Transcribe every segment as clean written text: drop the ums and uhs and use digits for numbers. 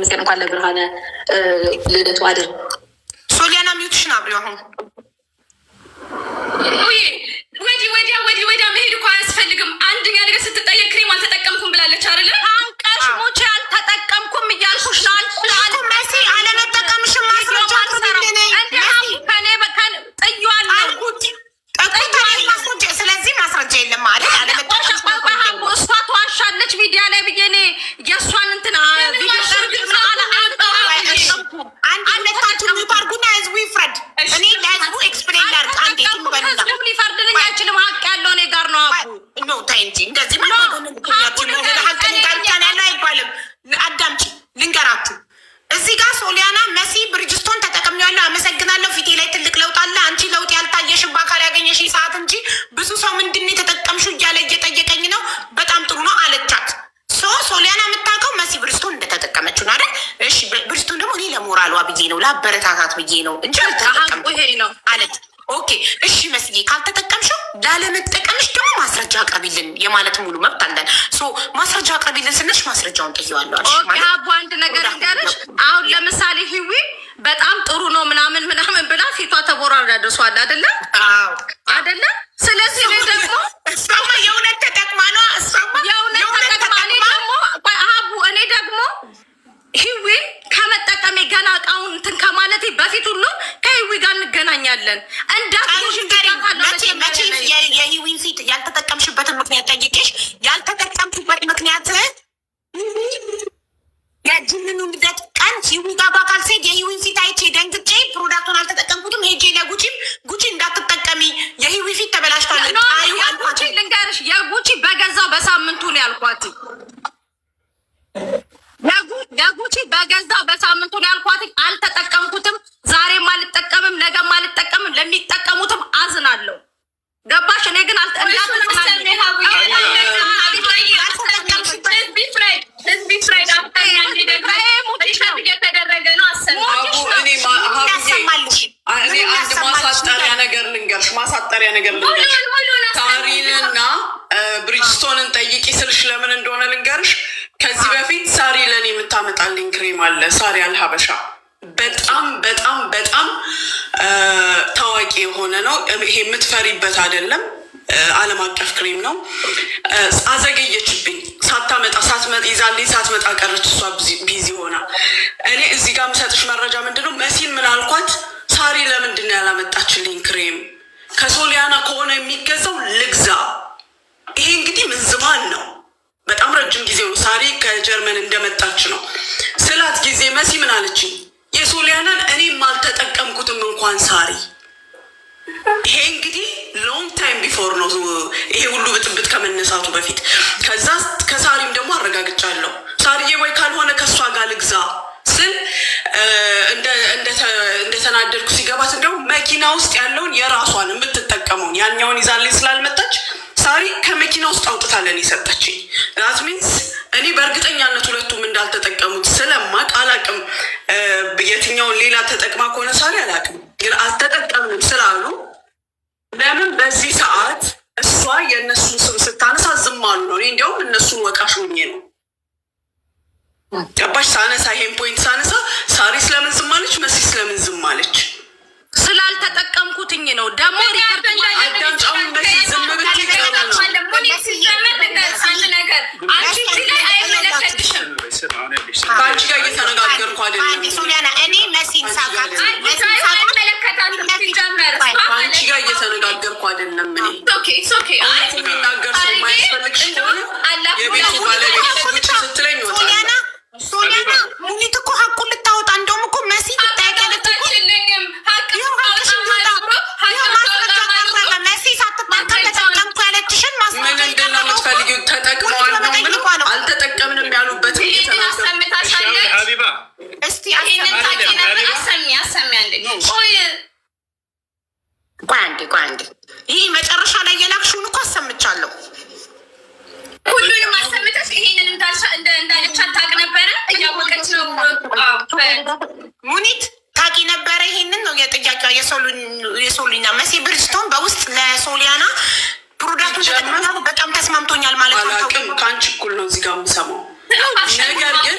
ይመስገን። እንኳን ለብርሃነ ልደቱ አድር። ሶሊያና ሚውትሽን አብሪው አሁን ወዲያ መሄድ እኮ አያስፈልግም። አንደኛ ነገር ስትጠየቅ ክሬም አልተጠቀምኩም ብላለች አይደለ? አንቀሽ ሞቼ አልተጠቀምኩም እያልኩሽ ነው። መሲ አለመጠቀምሽን ማስረጃ ስለዚህ ማስረጃ የለም ማለት እሷ ተዋሻለች ሚዲያ ላይ ብዬ እኔ የእሷን እንትን አንድነታችሁና ህዝቡ ይፍረድ። እኔ ለህዝቡ ኤክስፕሌን ላድርግ። አንዴ ህዝቡ ሊፈርድልኝ አይችልም። ሀቅ ያለው እኔ ጋር ነው። አቡ ነው ታይ እንጂ እንደዚህ ያለ አይባልም። አዳምጪ ልንገራችሁ። እዚህ ጋር ሶሊያና መሲ ብሪጅስቶን ተጠቅሜዋለሁ አመሰግናለሁ፣ ፊቴ ላይ ትልቅ ለውጥ አለ። አንቺ ለውጥ ያልታየሽን በአካል ያገኘሽኝ ሰዓት እንጂ ብዙ ሰው ምንድን የተጠቀምሽው እያለ እየጠየቀኝ ነው። በጣም ጥሩ ነው አለቻት። ሶሊያና የምታውቀው መሲ ብሪጅስቶን እንደተጠቀመችው ነው አይደል? እሺ ብሪጅስቶን ደግሞ እኔ ለሞራሏ ብዬ ነው ለአበረታታት ብዬ ነው እንጂ ነው አለች። ኦኬ እሺ መስዬ ካልተጠቀምሽው ላለመጠቀምሽ ደግሞ ማስረጃ አቅርቢልን የማለት ሙሉ መብት አለን። ማስረጃ አቅርቢልን ስንሽ ማስረጃውን ጠየዋለሁ አለሽ ማለት አቡ አንድ ነገር እንዲያለሽ አሁን ለምሳሌ ህዊ በጣም ጥሩ ነው ምናምን ብላ ፊቷ ተቦራራ ደርሷል አይደለ? አዎ አይደለ? ስለዚህ እኔ ደግሞ እሷማ የእውነት ተጠቅማ ነው የእውነት ተጠቅማ እኔ ደግሞ ህዊ ከመጠቀሜ ገና እቃውን እንትን ከማለቴ በፊት ሁሉ ከህዊ ጋር እንገናኛለን። መቼ የህዊን ፊት ያልተጠቀምሽበትን ምክንያት ጠይቄሽ ያልተጠቀምሽበት ምክንያት የጅምኑ ልደት ቀን ህዊ ጋር በአካል ሴት የህዊን ፊት አይቼ ደንግጬ ፕሮዳክቱን አልተጠቀምኩትም። ሄጄ ለጉቺ እንዳትጠቀሚ የህዊ ፊት ተበላሽቷል ጉቺ ልንገርሽ፣ የጉቺ በገዛው በሳምንቱ ነው ያልኳት። ለጉቺ በገዛው በሳምንቱ ነው ያልኳት። አልተጠቀምኩትም። ዛሬም አልጠቀምም፣ ነገም አልጠቀምም። ለሚጠቀሙትም አዝናለሁ። ገባሽ? እኔ ግን ማሳጠሪያ ነገር ልንገርሽ። ሳሪንና ብሪጅስቶንን ጠይቂ ስልሽ ለምን እንደሆነ ልንገርሽ። ከዚህ በፊት ሳሪ ለኔ የምታመጣልኝ ክሬም አለ፣ ሳሪ አልሀበሻ በጣም በጣም በጣም ታዋቂ የሆነ ነው። ይሄ የምትፈሪበት አይደለም፣ ዓለም አቀፍ ክሬም ነው። አዘገየችብኝ፣ ሳታመጣ ይዛልኝ ሳትመጣ ቀረች። እሷ ቢዚ ሆና እኔ እዚህ ጋር የምሰጥሽ መረጃ ምንድነው፣ መሲን ምን አልኳት፣ ሳሪ ለምንድን ነው ያላመጣችልኝ ክሬም? ከሶሊያና ከሆነ የሚገዛው ልግዛ። ይሄ እንግዲህ ምን ዝማን ነው፣ በጣም ረጅም ጊዜ ነው። ሳሪ ከጀርመን እንደመጣች ነው ስላት ጊዜ መሲ ምን አለችኝ፣ የሶሊያናን እኔም አልተጠቀምኩትም እንኳን ሳሪ። ይሄ እንግዲህ ሎንግ ታይም ቢፎር ነው፣ ይሄ ሁሉ ብጥብጥ ከመነሳቱ በፊት። ከዛ ከሳሪም ደግሞ አረጋግጫለሁ። ሳሪዬ ወይ ካልሆነ ከእሷ ጋር ልግዛ ስል እንደተናደድኩ ሲገባት እንደውም መኪና ውስጥ ያለውን የራሷን የምትጠቀመውን ያኛውን ይዛልኝ ስላልመጣች ሳሪ ከመኪና ውስጥ አውጥታለን የሰጠችኝ። ዛት ሚንስ እኔ በእርግጠኛነት ሁለቱም እንዳልተጠቀሙት ስለማቅ አላቅም። የትኛውን ሌላ ተጠቅማ ከሆነ ሳሪ አላቅም፣ ግን አልተጠቀምንም ስላሉ ለምን በዚህ ሰዓት እሷ የእነሱን ስም ስታነሳ ዝም አሉ ነው። እኔ እንዲያውም እነሱን ወቃሽ ሆኜ ነው ገባሽ? ሳነሳ ይሄን ፖይንት ሳነሳ ሳሪ ስለምን ዝም አለች፣ መሲ ስለምን ዝም አለች? ስላልተጠቀምኩትኝ ነው። ደግሞ አዳምጫውን መሲ ዝም ብትይ ጥሩ ነው። ከአንቺ ጋር እየተነጋገርኩ አይደለም። እኔ መሲን ሳቃት ከአንቺ ጋር እየተነጋገርኩ አይደለም። እኔ የሚናገር ሰው ማያስፈልግሽ ከሆነ የቤቱ ባለቤት ውጭ ስትለኝ ይወጣል። ሶሊያና ሙኒት እኮ ሀቁን ልታወጣ እንደውም እኮ መሲ ትጠያቀለች እኮ መሲ ሳትጠቀም ተጠቀምኩ ያለችሽን ምንድን ነው የምትፈልጊው? ተጠቅመዋል ነው ምንም አልተጠቀምንም ያሉበት እስቲ አንዴ ይህ መጨረሻ ላይ የላክሽውን እኮ አሰምቻለሁ። ሁሉንም አሰምተሽ ይሄንን እንዳለቻት ታውቅ ነበረ፣ እያወቀች ነው። ሙኒት ታውቂ ነበረ? ይሄንን ነው የጥያቄዋ። የሶሊና መሲ ብሪጅስቶን በውስጥ ለሶሊያና ፕሮዳክቱ በጣም ተስማምቶኛል ማለት ነው። ከአንቺ እኩል ነው እዚህ ጋር የምሰማው ነገር ግን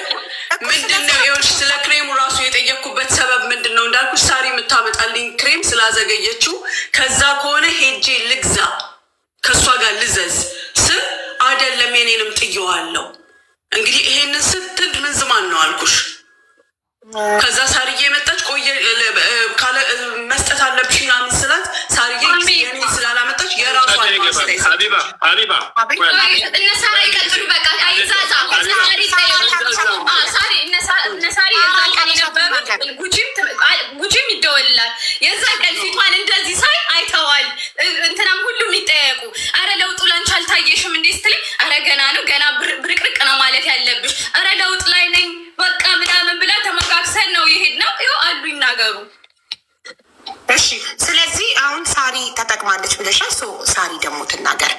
ምንድነው ይኸውልሽ፣ ስለ ክሬሙ ራሱ የጠየኩበት ሰበብ ምንድነው እንዳልኩሽ ሳሪ የምታመጣልኝ ክሬም ስላዘገየችው ከዛ ከሆነ ሄጄ ልግዛ ከእሷ ጋር ልዘዝ ስል አይደለም የኔንም ጥየዋለሁ። እንግዲህ ይሄንን ስትል ምን ዝማን ነው አልኩሽ። ከዛ ሳርዬ መጣች። ቆየ መስጠት አለብሽ ምናምን ስላት ሳርዬ የኔ ስላላመጣች የራሷ ሀቢባ እነ ሳራ ይቀጥሉ። በቃ አይዛዛ ሳሪ እነ ሳሪ የዛ ቀን የነበሩ ጉጂም ይደወልላል። የዛ ቀን ፊቷን እንደዚህ ሳይ አይተዋል። እንትናም ሁሉም ይጠየቁ። አረ ለውጡ ላንቺ አልታየሽም እንዴ ስትለኝ፣ አረ ገና ነው ገና ብርቅርቅ ነው ማለት ያለብሽ። አረ ለውጥ ላይ ነኝ በቃ ምናምን ብላ ተመጋግሰን ነው የሄድነው። ይኸው አሉ ይናገሩ። እሺ ስለዚህ አሁን ሳሪ ተጠቅማለች ብለሻል። ሳሪ ደግሞ ትናገር።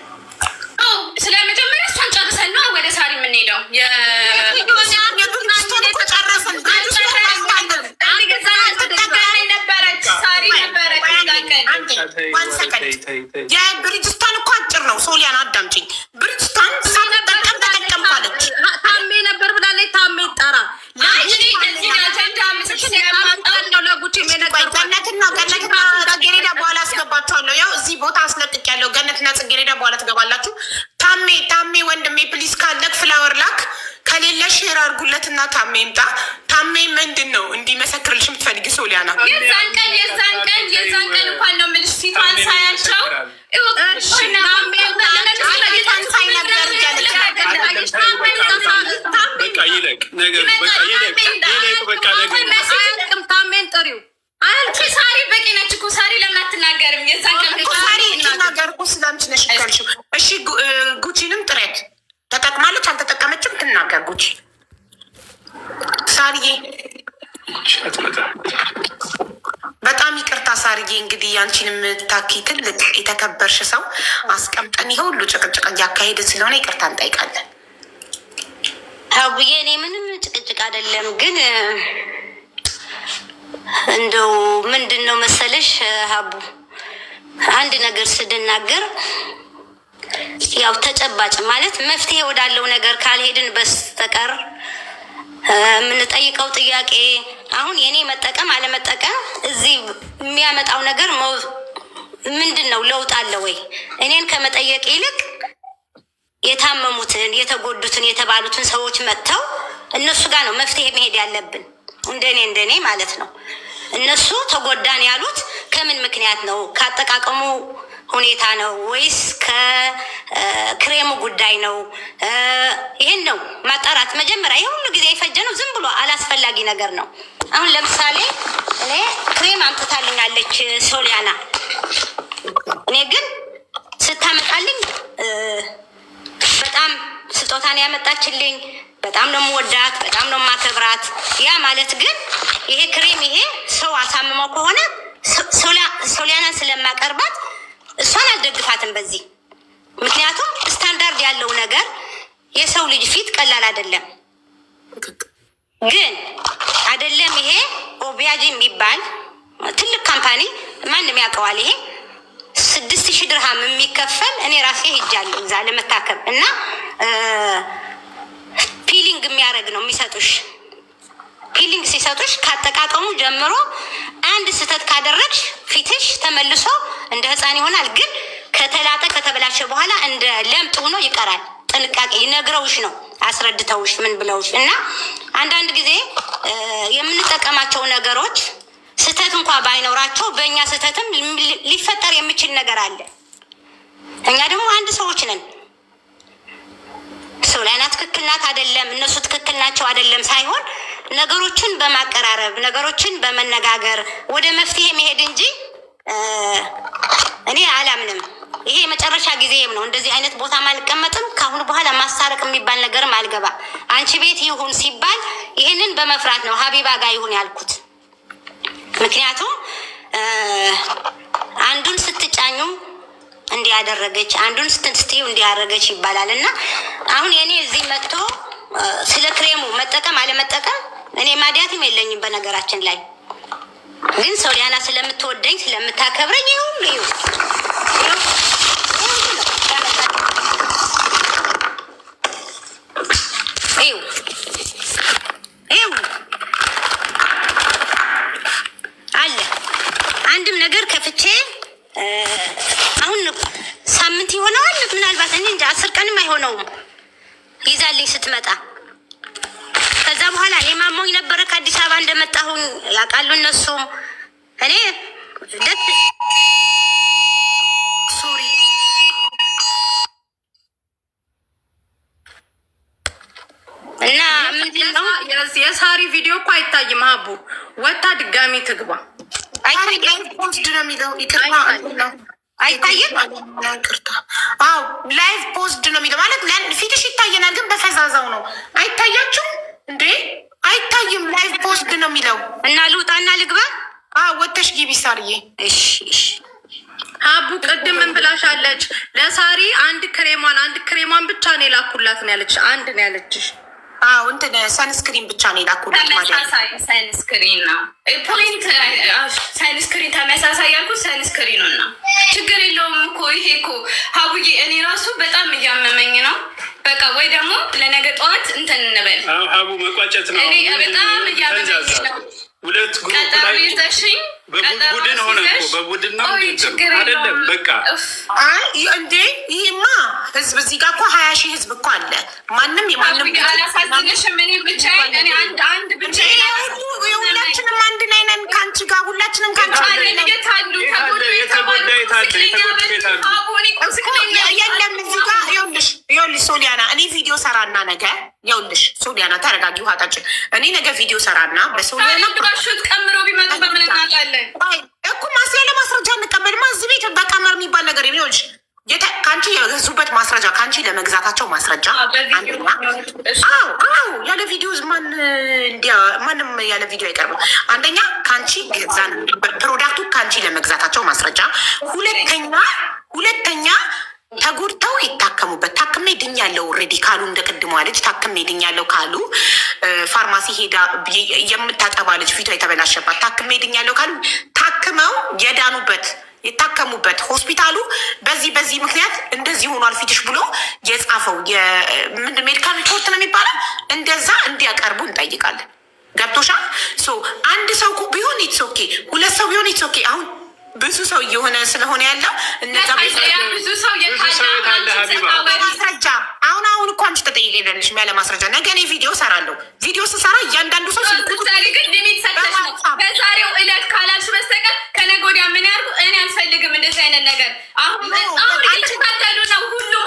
ስለ መጀመሪያ እሷን ጨርሰን ነው ወደ ሳሪ የምንሄደው። የብሪጅስታን እኮ አጭር ነው። ሶሊያን አዳምጪኝ። ብሪጅስታን ሳንጠቀም ተጠቀምኳለች። ታሜ ነበር ብላለች። ታሜ ይጠራ ገነትና ጽጌሬዳ በኋላ አስገባችኋለሁ። ያው እዚህ ቦታ አስለቅቅ ያለው ገነትና ጽጌሬዳ በኋላ ትገባላችሁ። ታሜ ወንድሜ ፕሊስ ካለክ ፍላወር ላክ፣ ከሌለ ሼር አድርጉለትና ታሜ ይምጣ። ታሜ ምንድን ነው እንዲመሰክርልሽ የምትፈልጊ ሶሊያና? የዛን ቀን እንኳን ነው የምልሽ ፊቷን ሳያቸው ታሜን ጥሪው ሳሪ በቂ ነች እኮ። ሳሪ ለምን አትናገርም? የዛን ቀን ሳሪ ትናገር እኮ ስለአንቺ ነሽ ካልሽው። እሺ ጉቺንም ጥሬት ተጠቅማለች አልተጠቀመችም ትናገር። ጉቺ ሳሪዬ በጣም ይቅርታ ሳርዬ። እንግዲህ ያንቺንም ታኪ ትልቅ የተከበርሽ ሰው አስቀምጠን ይሄ ሁሉ ጭቅጭቅ እያካሄድን ስለሆነ ይቅርታ እንጠይቃለን። ሀቡዬ እኔ ምንም ጭቅጭቅ አይደለም፣ ግን እንደው ምንድን ነው መሰለሽ ሀቡ አንድ ነገር ስድናገር ያው ተጨባጭ ማለት መፍትሄ ወዳለው ነገር ካልሄድን በስተቀር የምንጠይቀው ጥያቄ አሁን የኔ መጠቀም አለመጠቀም እዚህ የሚያመጣው ነገር ምንድን ነው? ለውጥ አለ ወይ? እኔን ከመጠየቅ ይልቅ የታመሙትን የተጎዱትን የተባሉትን ሰዎች መጥተው እነሱ ጋር ነው መፍትሄ መሄድ ያለብን። እንደኔ ማለት ነው። እነሱ ተጎዳን ያሉት ከምን ምክንያት ነው? ካጠቃቀሙ ሁኔታ ነው ወይስ ከክሬሙ ጉዳይ ነው? ይሄን ነው ማጣራት መጀመሪያ። ይሄ ሁሉ ጊዜ የፈጀ ነው፣ ዝም ብሎ አላስፈላጊ ነገር ነው። አሁን ለምሳሌ እኔ ክሬም አምጥታልኛለች ሶሊያና። እኔ ግን ስታመጣልኝ በጣም ስጦታን ያመጣችልኝ፣ በጣም ነው የምወዳት፣ በጣም ነው የማከብራት። ያ ማለት ግን ይሄ ክሬም ይሄ ሰው አሳምመው ከሆነ ሶሊያናን ስለማቀርባት እሷን አልደግፋትም በዚህ። ምክንያቱም ስታንዳርድ ያለው ነገር የሰው ልጅ ፊት ቀላል አይደለም። ግን አይደለም ይሄ ኦቢያጅ የሚባል ትልቅ ካምፓኒ ማንም ያውቀዋል። ይሄ 6,000 ድርሃም የሚከፈል እኔ ራሴ ሄጃለሁ እዛ ለመታከም እና ፒሊንግ የሚያደርግ ነው የሚሰጡሽ። ፒሊንግ ሲሰጡሽ ካጠቃቀሙ ጀምሮ አንድ ስህተት ካደረግሽ ፊትሽ ተመልሶ እንደ ህፃን ይሆናል። ግን ከተላጠ ከተበላሸ በኋላ እንደ ለምጥ ሆኖ ይቀራል። ጥንቃቄ ይነግረውሽ ነው አስረድተውሽ ምን ብለውሽ። እና አንዳንድ ጊዜ የምንጠቀማቸው ነገሮች ስህተት እንኳ ባይኖራቸው በእኛ ስህተትም ሊፈጠር የሚችል ነገር አለ። እኛ ደግሞ አንድ ሰዎች ነን። ሶሊያና ትክክል ናት አይደለም፣ እነሱ ትክክል ናቸው አይደለም ሳይሆን ነገሮችን በማቀራረብ ነገሮችን በመነጋገር ወደ መፍትሄ መሄድ እንጂ እኔ አላምንም። ይሄ የመጨረሻ ጊዜም ነው። እንደዚህ አይነት ቦታ አልቀመጥም። ከአሁኑ በኋላ ማሳረቅ የሚባል ነገርም አልገባ። አንቺ ቤት ይሁን ሲባል ይህንን በመፍራት ነው ሀቢባ ጋር ይሁን ያልኩት። ምክንያቱም አንዱን ስትጫኙ እንዲያደረገች አንዱን ስትዩ እንዲያደረገች ይባላል። እና አሁን የኔ እዚህ መጥቶ ስለ ክሬሙ መጠቀም አለመጠቀም እኔ ማዲያትም የለኝም። በነገራችን ላይ ግን ሶሊያና ስለምትወደኝ ስለምታከብረኝ ይሁን ይሁን አልሰማሁም ይዛልኝ ስትመጣ። ከዛ በኋላ እኔ ማሞኝ ነበረ ከአዲስ አበባ እንደመጣሁኝ ያውቃሉ እነሱም። እኔ ሶሪ እና ምንድነው የሳሪ ቪዲዮ እኮ አይታይም። ሀቡ ወታ ድጋሚ ትግባ። አይታይም ፖስት ነው የሚለው ይቅርታ አይታይም። ይቅርታ አዎ ላይቭ ፖስት ነው የሚለው ማለት ፊትሽ ይታየናል፣ ግን በፈዛዛው ነው። አይታያችሁም እንዴ? አይታይም። ላይቭ ፖስት ነው የሚለው እና ልውጣና ልግባ። ወተሽ ግቢ ሳርዬ። እሺ ሀቡ ቅድም ምን ብላሻለች? ለሳሪ አንድ ክሬሟን ብቻ ነው የላኩላት ነው ያለች። አንድ ነው ያለችሽ። እንትን ሰንስክሪን ብቻ ነው የላኩላት ማለት ተመሳሳይ ሰንስክሪን ነው ፖይንት። ሰንስክሪን ተመሳሳይ ያልኩት ሰንስክሪኑ ነው። ችግር የለውም እኮ ይሄ እኮ ሀቡዬ፣ እኔ ራሱ በጣም እያመመኝ ነው። በቃ ወይ ደግሞ ለነገ ጠዋት እንትን እንበል። ሀቡ መቋጨት ነው። እኔ በጣም እያመመኝ ነው። ሁለት ግሩፕ ላይ በቡድን ሆነ እኮ በቡድን ነው አይደለም። በቃ እንዴ ይሄማ ህዝብ እዚህ ጋር እኮ 20 ሺህ ህዝብ እኮ አለ። ማንም የማንም አላሳዝንሽም። እኔ ብቻዬን እኔ አንድ ብቻዬን ሁላችንም አንድ ላይ ነን ከአንቺ ጋር ሁላችንም ከአንቺ ጋር የለም እዚህ ጋር ይኸውልሽ ሶሊያና፣ እኔ ቪዲዮ ሰራና ነገ ይኸውልሽ ሶሊያና ተረጋጊ፣ ውሃ ጠጪ። እኔ ነገ ቪዲዮ ሰራና በሶሊያና ሹት ቀምሮ ቢመጡ በምን እናውቃለን እኮ ማስያለ ማስረጃ እንቀበልማ። እዚህ ቤት በቀመር የሚባል ነገር ይኸውልሽ ከአንቺ የገዙበት ማስረጃ ከአንቺ ለመግዛታቸው ማስረጃ ያለ ቪዲዮ ማንም ያለ ቪዲዮ አይቀርብም። አንደኛ ከአንቺ ገዛን ፕሮዳክቱ ከአንቺ ለመግዛታቸው ማስረጃ፣ ሁለተኛ ተጎድተው ይታከሙበት። ታክሜ ድኛለሁ ኦልሬዲ ካሉ እንደ ቅድሟ ልጅ ታክሜ ድኛለሁ ካሉ ፋርማሲ ሄዳ የምታጠባ ልጅ ፊቷ የተበላሸባት ታክሜ ድኛለሁ ካሉ ታክመው የታከሙበት ሆስፒታሉ በዚህ ምክንያት እንደዚህ ሆኗል ፊትሽ ብሎ የጻፈው ምንድን ሜዲካል ሪፖርት ነው የሚባለው፣ እንደዛ እንዲያቀርቡ እንጠይቃለን። ገብቶሻል? አንድ ሰው ቢሆን ኢትስ ኦኬ፣ ሁለት ሰው ቢሆን ኢትስ ኦኬ። አሁን ብዙ ሰው እየሆነ ስለሆነ ያለው እነዛ ብዙ ሰው ማስረጃ አሁን እኮ አንቺ ተጠይቀኛለሽ ያለ ማስረጃ። ነገ እኔ ቪዲዮ ሰራለሁ። ቪዲዮ ስሰራ እያንዳንዱ ሰው በዛሬው ዕለት ካላልሽ በስተቀር ከነገ ወዲያ ምን ያርጉ? እኔ አልፈልግም እንደዚህ አይነት ነገር። አሁን እየተታደሉ ነው ሁሉም።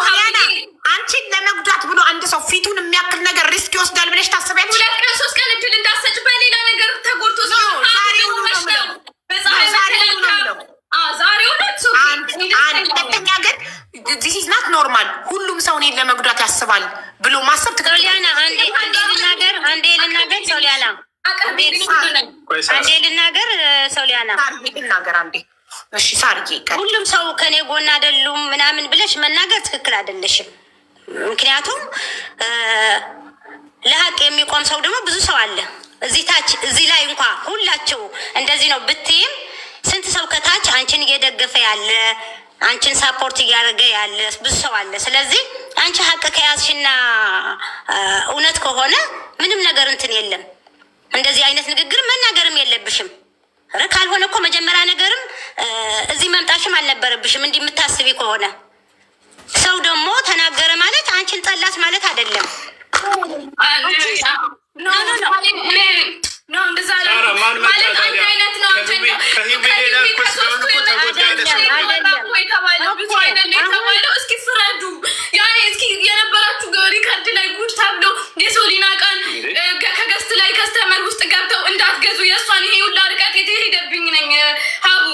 አንቺን ለመጉዳት ብሎ አንድ ሰው ፊቱን የሚያክል ነገር ሪስክ ይወስዳል ብለሽ ታስቢያለሽ? 2 ቀን 3 ቀን እድል እንዳሰጭ በሌላ ነገር ተጎድቶ ሁለተኛ ግን ዚስ ኢዝ ናት ኖርማል። ሁሉም ሰው እኔን ለመጉዳት ያስባል ብሎ ማሰብ ሶሊያና አንዴ ልናገር ሶሊያና አንዴ እሺ ሳርዬ፣ ሁሉም ሰው ከኔ ጎን አይደሉም ምናምን ብለሽ መናገር ትክክል አይደለሽም። ምክንያቱም ለሀቅ የሚቆም ሰው ደግሞ ብዙ ሰው አለ። እዚህ ላይ እንኳ ሁላቸው እንደዚህ ነው ብትይም ስንት ሰው ከታች አንቺን እየደገፈ ያለ አንቺን ሳፖርት እያደረገ ያለ ብዙ ሰው አለ። ስለዚህ አንቺ ሀቅ ከያዝሽና እውነት ከሆነ ምንም ነገር እንትን የለም። እንደዚህ አይነት ንግግር መናገርም የለብሽም። ካልሆነ እኮ መጀመሪያ ነገርም እዚህ መምጣሽም አልነበረብሽም። እንዲህ የምታስቢ ከሆነ ሰው ደግሞ ተናገረ ማለት አንቺን ጠላት ማለት አይደለም። እስኪ ፍረዱ። እስኪ የነበራችሁ ሪከርድ ላይ ጉድ ተብሎ የሶሊና ቀን ከገስት ላይ ከስተመር ውስጥ ገብተው እንዳትገዙ የእሷን ይሄ ሁላ ርቀት የተሄደብኝ ነኝ። ሀቡ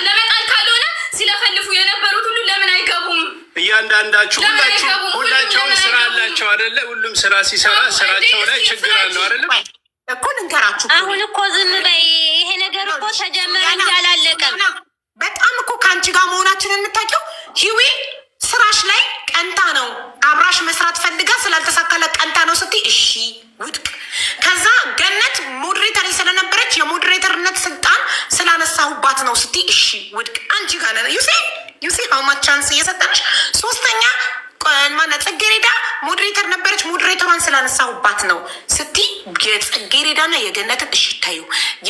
ለመጣል ካልሆነ ሲለፈልፉ የነበሩት ሁሉ ለምን አይገቡም? እያንዳንዳችሁ ሁላቸውን ስራ አላቸው አይደለ? ሁሉም ስራ ሲሰራ ስራቸው ላይ ችግር አለው አይደለ? እኮ ልንገራችሁ። አሁን እኮ ዝም በይ። ይሄ ነገር እኮ ተጀመረ እንጂ አላለቀም። በጣም እኮ ከአንቺ ጋር መሆናችንን የምታውቂው ሂዊ ስራሽ ላይ ቀንታ ነው አብራሽ መስራት ፈልጋ ስላልተሳካለ ቀንታ ነው ስትይ እሺ ውድቅ። ከዛ ገነት ሞዴሬተር ስለነበረች የሞዴሬተርነት ስልጣን ስላነሳሁባት ነው ስትይ እሺ ውድቅ። አንቺ ጋር ነው ዩሴ ሀው ማች ቻንስ እየሰጠንሽ። ሶስተኛ ማነው ጽጌሬዳ ሞዴሬተር ነበረች። ሞዴሬተሯን ስላነሳሁባት ነው ስቲ የጽጌሬዳና የገነትን እሺ ታዩ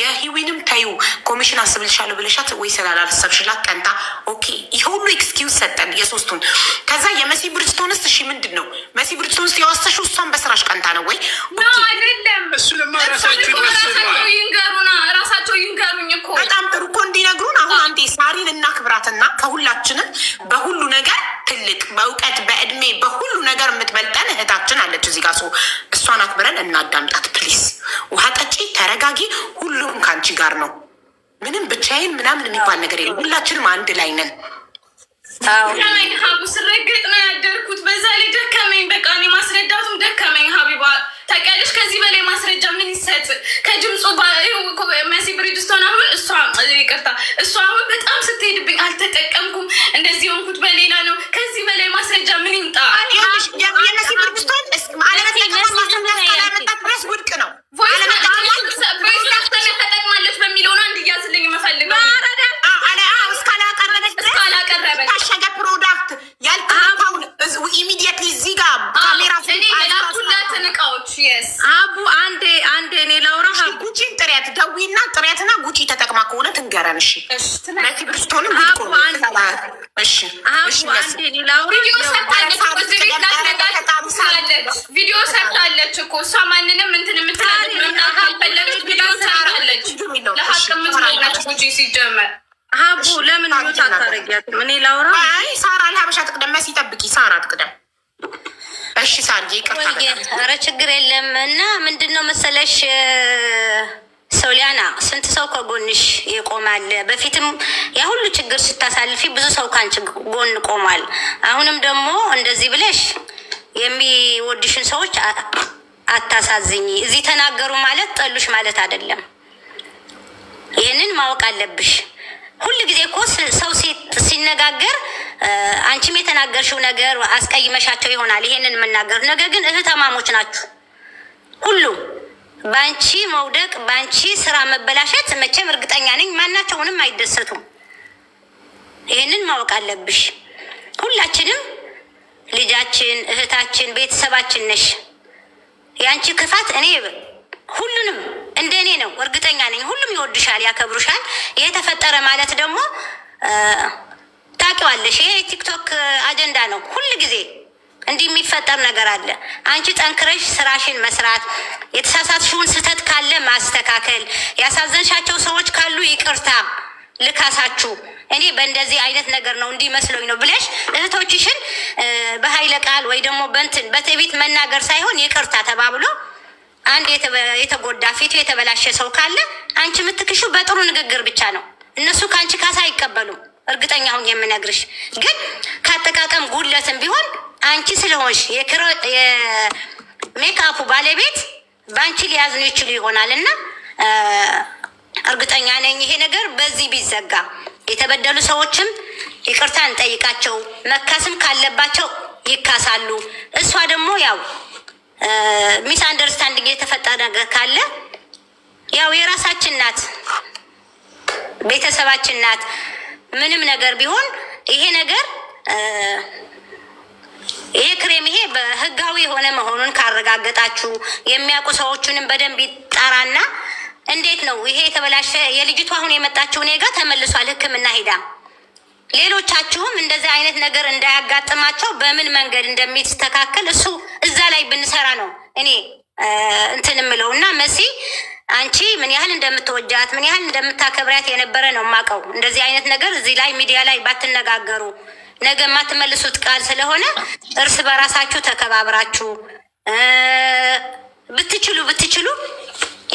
የህዊንም ታዩ ኮሚሽን አስብልሻለሁ ብለሻት ወይ ስላላሰብሽላት ቀንታ ኦኬ ይሄ ሁሉ ኤክስኪውዝ ሰጠን የሶስቱን። ከዛ የመሲ ብርጅስቶንስ እሺ ምንድን ነው መሲ ብርጅስቶንስ የዋሰሽው እሷን በስራሽ ቀንታ ነው ወይ? አይደለም እሱ ለማ ራሳቸው ይንገሩና ራሳቸው ይንገሩኝ እኮ በጣም ጥሩ እኮ እንዲነግሩን። አሁን አንዴ ሳሪን እናክብራትና ከሁላችንም በሁሉ ነገር ትልቅ በእውቀት በእድሜ በሁሉ ነገር የምትበልጠን እህታችን አለች እዚህ ጋር። ሰው እሷን አክብረን እናዳምጣት ፕሊስ። ውሃ ጠጪ፣ ተረጋጊ። ሁሉም ከአንቺ ጋር ነው። ምንም ብቻዬን ምናምን የሚባል ነገር የለም። ሁላችንም አንድ ላይ ነን። ደከመኝ ሀቡ ስረግጥ ነው ያደርኩት። በዛ ላይ ደከመኝ። በቃ እኔ ማስረዳቱም ደከመኝ። ሀቢባ ታውቂያለሽ፣ ከዚህ በላይ ማስረጃ ምን ይሰጥ? ከድምፁ መሲ ብሪጅስቶን አሁን ይቅርታ እሷ አሁን በጣም ስትሄድብኝ አልተጠቀምኩም፣ እንደዚህ ሆንኩት በሌላ ነው። ከዚህ በላይ ማስረጃ ምን ይምጣ? የመሲ ብሪጅስቶን ማስረጃ ድረስ ውድቅ ነው። ተጠቅማለች በሚለው ነው እንዲያዝልኝ የምፈልገው ታሸገ ፕሮዳክት ያልተነካውን ኢሚዲየትሊ እዚህ ጋር ካሜራ ላኩላትን እቃዎች አቡ አንዴ እኔ ላውራ ጉቺን ጥሪያት ደዊና ጥሪያትና ጉቺ ተጠቅማ ከሆነ ትንገረን። እሺ መሲ ብሪጅስቶንም አቡ አንዴ እኔ ላውራ ቪዲዮ ሰርታለች እኮ እሷ ማንንም እንትን የምትላለች መምጣት አልፈለገች። ቪዲዮ ሰርታለች ለሀቅ የምትላለች ጉቺ ሲጀመር ሀቡ ለምን ሚዩት አታረጊያትም? እኔ ላውራ። አይ ሳራ ለሀበሻ ትቅደም፣ መሲ ጠብቂ፣ ሳራ ትቅደም። እሺ ሳርዬ ይቅርታ። ኧረ ችግር የለም። እና ምንድን ነው መሰለሽ ሶሊያና ስንት ሰው ከጎንሽ ይቆማል። በፊትም ያ ሁሉ ችግር ስታሳልፊ ብዙ ሰው ካንቺ ጎን ቆሟል። አሁንም ደግሞ እንደዚህ ብለሽ የሚወድሽን ሰዎች አታሳዝኝ። እዚህ ተናገሩ ማለት ጠሉሽ ማለት አይደለም። ይህንን ማወቅ አለብሽ። ሁሉ ጊዜ እኮ ሰው ሲነጋገር አንቺም የተናገርሽው ነገር አስቀይመሻቸው ይሆናል። ይሄንን የምናገር ነገር ግን እህተማሞች ናችሁ። ሁሉም በአንቺ መውደቅ በአንቺ ስራ መበላሸት መቼም እርግጠኛ ነኝ ማናቸውንም አይደሰቱም። ይሄንን ማወቅ አለብሽ። ሁላችንም ልጃችን፣ እህታችን፣ ቤተሰባችን ነሽ። የአንቺ ክፋት እኔ ሁሉንም እንደ እኔ ነው እርግጠኛ ነኝ። ሁሉም ይወድሻል፣ ያከብሩሻል። ይሄ ተፈጠረ ማለት ደግሞ ታውቂዋለሽ፣ ይሄ ቲክቶክ አጀንዳ ነው። ሁሉ ጊዜ እንዲህ የሚፈጠር ነገር አለ። አንቺ ጠንክረሽ ስራሽን መስራት፣ የተሳሳትሽውን ስህተት ካለ ማስተካከል፣ ያሳዘንሻቸው ሰዎች ካሉ ይቅርታ ልካሳችሁ እኔ በእንደዚህ አይነት ነገር ነው እንዲመስለኝ ነው ብለሽ እህቶችሽን በኃይለ ቃል ወይ ደግሞ በእንትን በትዕቢት መናገር ሳይሆን ይቅርታ ተባብሎ አንድ የተጎዳ ፊቱ የተበላሸ ሰው ካለ አንቺ የምትክሹ በጥሩ ንግግር ብቻ ነው። እነሱ ከአንቺ ካሳ አይቀበሉም። እርግጠኛ ሁን የምነግርሽ። ግን ካጠቃቀም ጉድለትም ቢሆን አንቺ ስለሆንሽ የሜካፑ ባለቤት በአንቺ ሊያዝኑ ይችሉ ይሆናል እና እርግጠኛ ነኝ ይሄ ነገር በዚህ ቢዘጋ የተበደሉ ሰዎችም ይቅርታ እንጠይቃቸው፣ መካስም ካለባቸው ይካሳሉ። እሷ ደግሞ ያው ሚስ አንደርስታንዲንግ የተፈጠረ ነገር ካለ ያው የራሳችን ናት፣ ቤተሰባችን ናት። ምንም ነገር ቢሆን ይሄ ነገር ይሄ ክሬም ይሄ በህጋዊ የሆነ መሆኑን ካረጋገጣችሁ የሚያውቁ ሰዎቹንም በደንብ ይጣራና እንዴት ነው ይሄ የተበላሸ የልጅቷ አሁን የመጣችው እኔ ጋር ተመልሷል ሕክምና ሄዳ ሌሎቻችሁም እንደዚህ አይነት ነገር እንዳያጋጥማቸው በምን መንገድ እንደሚስተካከል እሱ እዛ ላይ ብንሰራ ነው እኔ እንትን የምለው እና መሲ አንቺ ምን ያህል እንደምትወጃት ምን ያህል እንደምታከብሪያት የነበረ ነው የማውቀው። እንደዚህ አይነት ነገር እዚህ ላይ ሚዲያ ላይ ባትነጋገሩ ነገ የማትመልሱት ቃል ስለሆነ እርስ በራሳችሁ ተከባብራችሁ ብትችሉ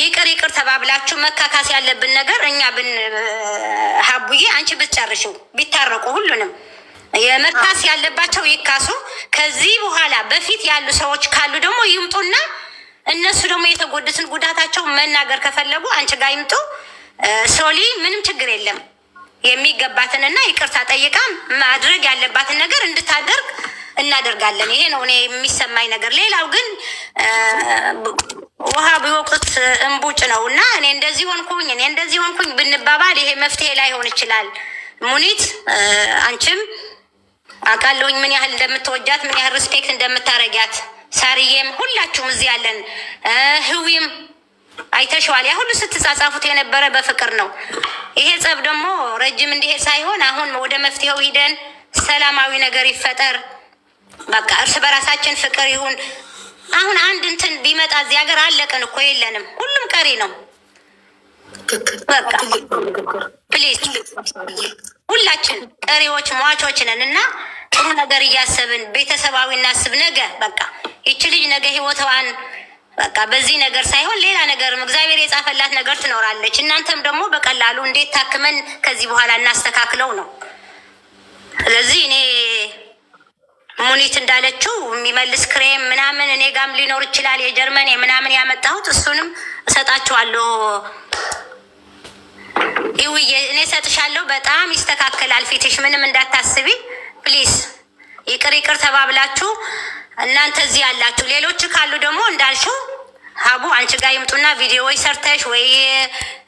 ይቅር ተባብላችሁ መካካስ ያለብን ነገር እኛ ሀቡዬ አንቺ ብትጨርሽው ቢታረቁ ሁሉንም የመካስ ያለባቸው ይካሱ። ከዚህ በኋላ በፊት ያሉ ሰዎች ካሉ ደግሞ ይምጡና እነሱ ደግሞ የተጎዱትን ጉዳታቸው መናገር ከፈለጉ አንቺ ጋር ይምጡ። ሶሊ ምንም ችግር የለም። የሚገባትንና ይቅርታ ጠይቃ ማድረግ ያለባትን ነገር እንድታደርግ እናደርጋለን። ይሄ ነው እኔ የሚሰማኝ ነገር። ሌላው ግን ውሃ ቢወቅት እንቡጭ ነው እና እኔ እንደዚህ ሆንኩኝ ብንባባል ይሄ መፍትሄ ላይሆን ይችላል። ሙኒት አንቺም አውቃለሁኝ ምን ያህል እንደምትወጃት ምን ያህል ሪስፔክት እንደምታረጊያት። ሳርዬም ሁላችሁም እዚህ ያለን ህዊም አይተሽዋል። ያ ሁሉ ስትጻጻፉት የነበረ በፍቅር ነው። ይሄ ጸብ ደግሞ ረጅም እንዲሄድ ሳይሆን አሁን ወደ መፍትሄው ሂደን ሰላማዊ ነገር ይፈጠር። በቃ እርስ በራሳችን ፍቅር ይሁን። አሁን አንድ እንትን ቢመጣ እዚህ ሀገር አለቅን እኮ የለንም። ሁሉም ቀሪ ነው። በቃ ፕሊዝ ሁላችን ቀሪዎች ሟቾች ነን እና ጥሩ ነገር እያሰብን ቤተሰባዊ እናስብ። ነገ በቃ ይቺ ልጅ ነገ ህይወቷን በቃ በዚህ ነገር ሳይሆን ሌላ ነገርም እግዚአብሔር የጻፈላት ነገር ትኖራለች። እናንተም ደግሞ በቀላሉ እንዴት ታክመን ከዚህ በኋላ እናስተካክለው ነው። ስለዚህ እኔ ሙኒት እንዳለችው የሚመልስ ክሬም ምናምን እኔ ጋም ሊኖር ይችላል። የጀርመን ምናምን ያመጣሁት እሱንም እሰጣችኋለሁ። ይውዬ እኔ እሰጥሻለሁ። በጣም ይስተካከላል ፊትሽ፣ ምንም እንዳታስቢ ፕሊዝ። ይቅር ይቅር ተባብላችሁ እናንተ እዚህ ያላችሁ ሌሎች ካሉ ደግሞ እንዳልሽው ሀቡ አንቺ ጋር ይምጡና ቪዲዮ ወይ ሰርተሽ ወይ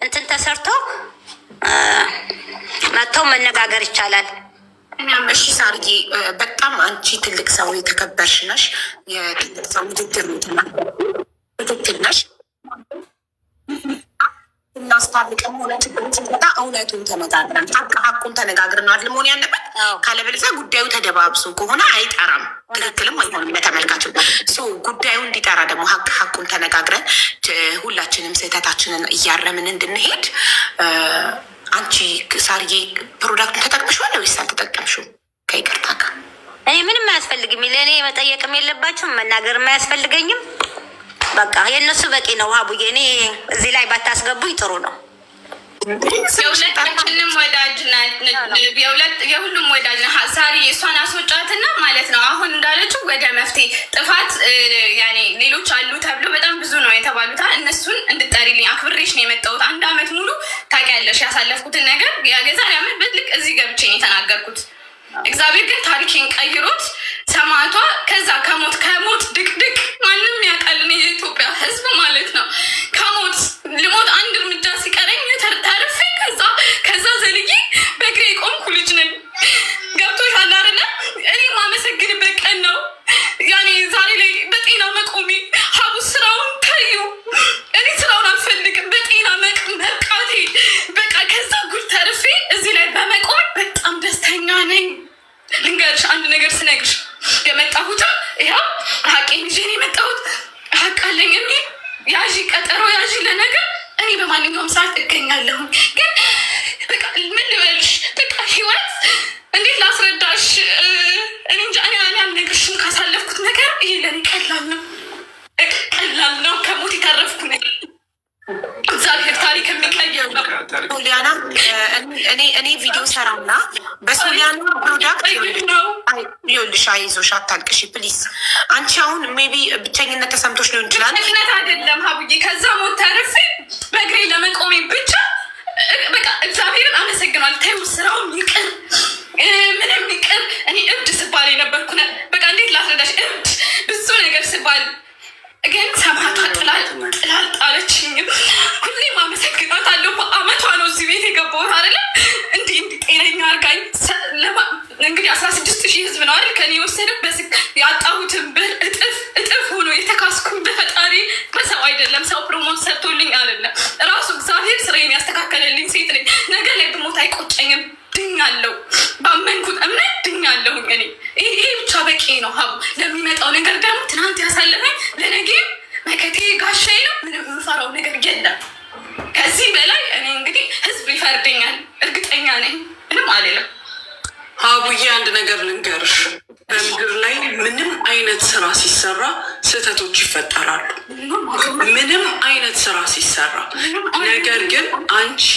እንትን ተሰርቶ መጥተው መነጋገር ይቻላል። እሺ ሳርዬ፣ በጣም አንቺ ትልቅ ሰው የተከበርሽ ነሽ። የትልቅ ሰው ውድድር ትክክል ነሽ። እናስታርቅም ሆነ ችግር ሲመጣ እውነቱን ተነጋግረን ሀቁን ተነጋግረን ነው አይደል መሆን ያለበት። ካለበለዚያ ጉዳዩ ተደባብሶ ከሆነ አይጠራም፣ ትክክልም አይሆንም ለተመልካችም። ጉዳዩ እንዲጠራ ደግሞ ሀቁን ተነጋግረን ሁላችንም ስህተታችንን እያረምን እንድንሄድ። አንቺ ሳርዬ ፕሮዳክቱን ተጠቅምሽዋል ወይስ አልተጠቀምሽውም? ከይቅርታ ጋር እኔ ምንም አያስፈልግም። ለእኔ መጠየቅም የለባችሁም መናገርም አያስፈልገኝም። በቃ የእነሱ በቂ ነው። ሀቡዬ እኔ እዚህ ላይ ባታስገቡኝ ጥሩ ነው። የሁለታችንም ወዳጅ ናት፣ የሁሉም ወዳጅ ና ሳሪ እሷን አስወጫትና ማለት ነው። አሁን እንዳለችው ወደ መፍትሄ ጥፋት ያኔ ሌሎች አሉ ተብሎ በጣም ብዙ ነው የተባሉት። እነሱን እንድጠሪልኝ አክብሬሽ ነው የመጣሁት። 1 አመት ሙሉ ታውቂያለሽ ያሳለፍኩትን ነገር የገዛን ያመት በትልቅ እዚህ ገብቼ ነው የተናገርኩት። እግዚአብሔር ግን ታሪኬን ቀይሮት ሰማዕቷ ከዛ ከሞት ድቅድቅ ማንም ያውቃልን የኢትዮጵያ ሕዝብ ማለት ነው። ከሞት ልሞት 1 እርምጃ ሲቀረኝ ተርፌ ከዛ ዘልዬ በእግሬ የቆምኩ ልጅ ነኝ። ገብቶሻል አይደለ? እኔ ማመሰግንበት ቀን ነው ያኔ ዛሬ ላይ በጤና መቆሜ። ሀቡ ስራውን ታዩ። እኔ ስራውን አልፈልግም። በጤና መብቃቴ በቃ ከዛ ጉድ ተርፌ እዚህ ላይ በመቆም በጣም ደስተኛ ነኝ። ልንገርሽ አንድ ነገር ስነግርሽ የመጣሁት ይኸው ሀቄን ይዤ ነው የመጣሁት። ሀቅ አለኝ የሚል ያዢ ቀጠሮ ያዢ ለነገር እኔ በማንኛውም ሰዓት እገኛለሁ። ግን በቃ ምን ልበልሽ፣ በቃ ህይወት እንዴት ላስረዳሽ? እኔ እንጃ። እኔ አልነግርሽም ካሳለፍኩት ነገር ይሄ ለእኔ ቀላል ነው። ከሞት የተረፍኩ ነኝ። እግዚአብሔር ታሪክ የሚቀይር ነው። ሶሊያና እኔ ቪዲዮ ሰራና በሶሊያና ፕሮዳክት ይኸውልሽ፣ አይዞሽ አታልቅሽ ፕሊዝ። አንቺ አሁን ሜቢ ብቸኝነት ተሰምቶች ሊሆን ይችላል። ብቸኝነት አይደለም ሀቡዬ፣ ከዛ ሞት ተርፌ በእግሬ ለመቆሜ ብቻ በቃ እግዚአብሔርን አመሰግናለሁ። ተይው ስራውን ይቅር ምንም ይቅር። እኔ እብድ ስባል የነበርኩ በቃ እንዴት ላስረዳሽ፣ እብድ ብዙ ነገር ስባል ግን ሰማዕቷ ጥላል ጣለችኝም። ሁሌም አመሰግናታለሁ። በአመቷ ነው እዚህ ቤት የገባሁት አይደለም እንዲህ ጤነኛ አርጋኝ። እንግዲህ 16,000 ህዝብ ነው አይደል ከኔ የወሰደው። ያጣሁትን ብር እጥፍ ሆኖ የተካስኩኝ በፈጣሪ በሰው አይደለም። ሰው ፕሮሞት ሰርቶልኝ አይደለም፣ ራሱ እግዚአብሔር ስራዬን ያስተካከለልኝ ሴት ነኝ። ነገ ላይ ብሞት አይቆጨኝም። ድኛለሁ፣ ባመንኩት እምነት ድኛለሁኝ። እኔ ይሄ ብቻ በቂ ነው። ሀቡ ለሚመጣው ነገር ደግሞ ትናንት ያሳለፈኝ ለነገ መከቴ ጋሻዬ ነው። ምንም የምፈራው ነገር የለም ከዚህ በላይ። እኔ እንግዲህ ህዝብ ይፈርደኛል እርግጠኛ ነኝ። ምንም አልልም። ሀቡዬ አንድ ነገር ልንገርሽ፣ በምድር ላይ ምንም አይነት ስራ ሲሰራ ስህተቶች ይፈጠራሉ። ምንም አይነት ስራ ሲሰራ፣ ነገር ግን አንቺ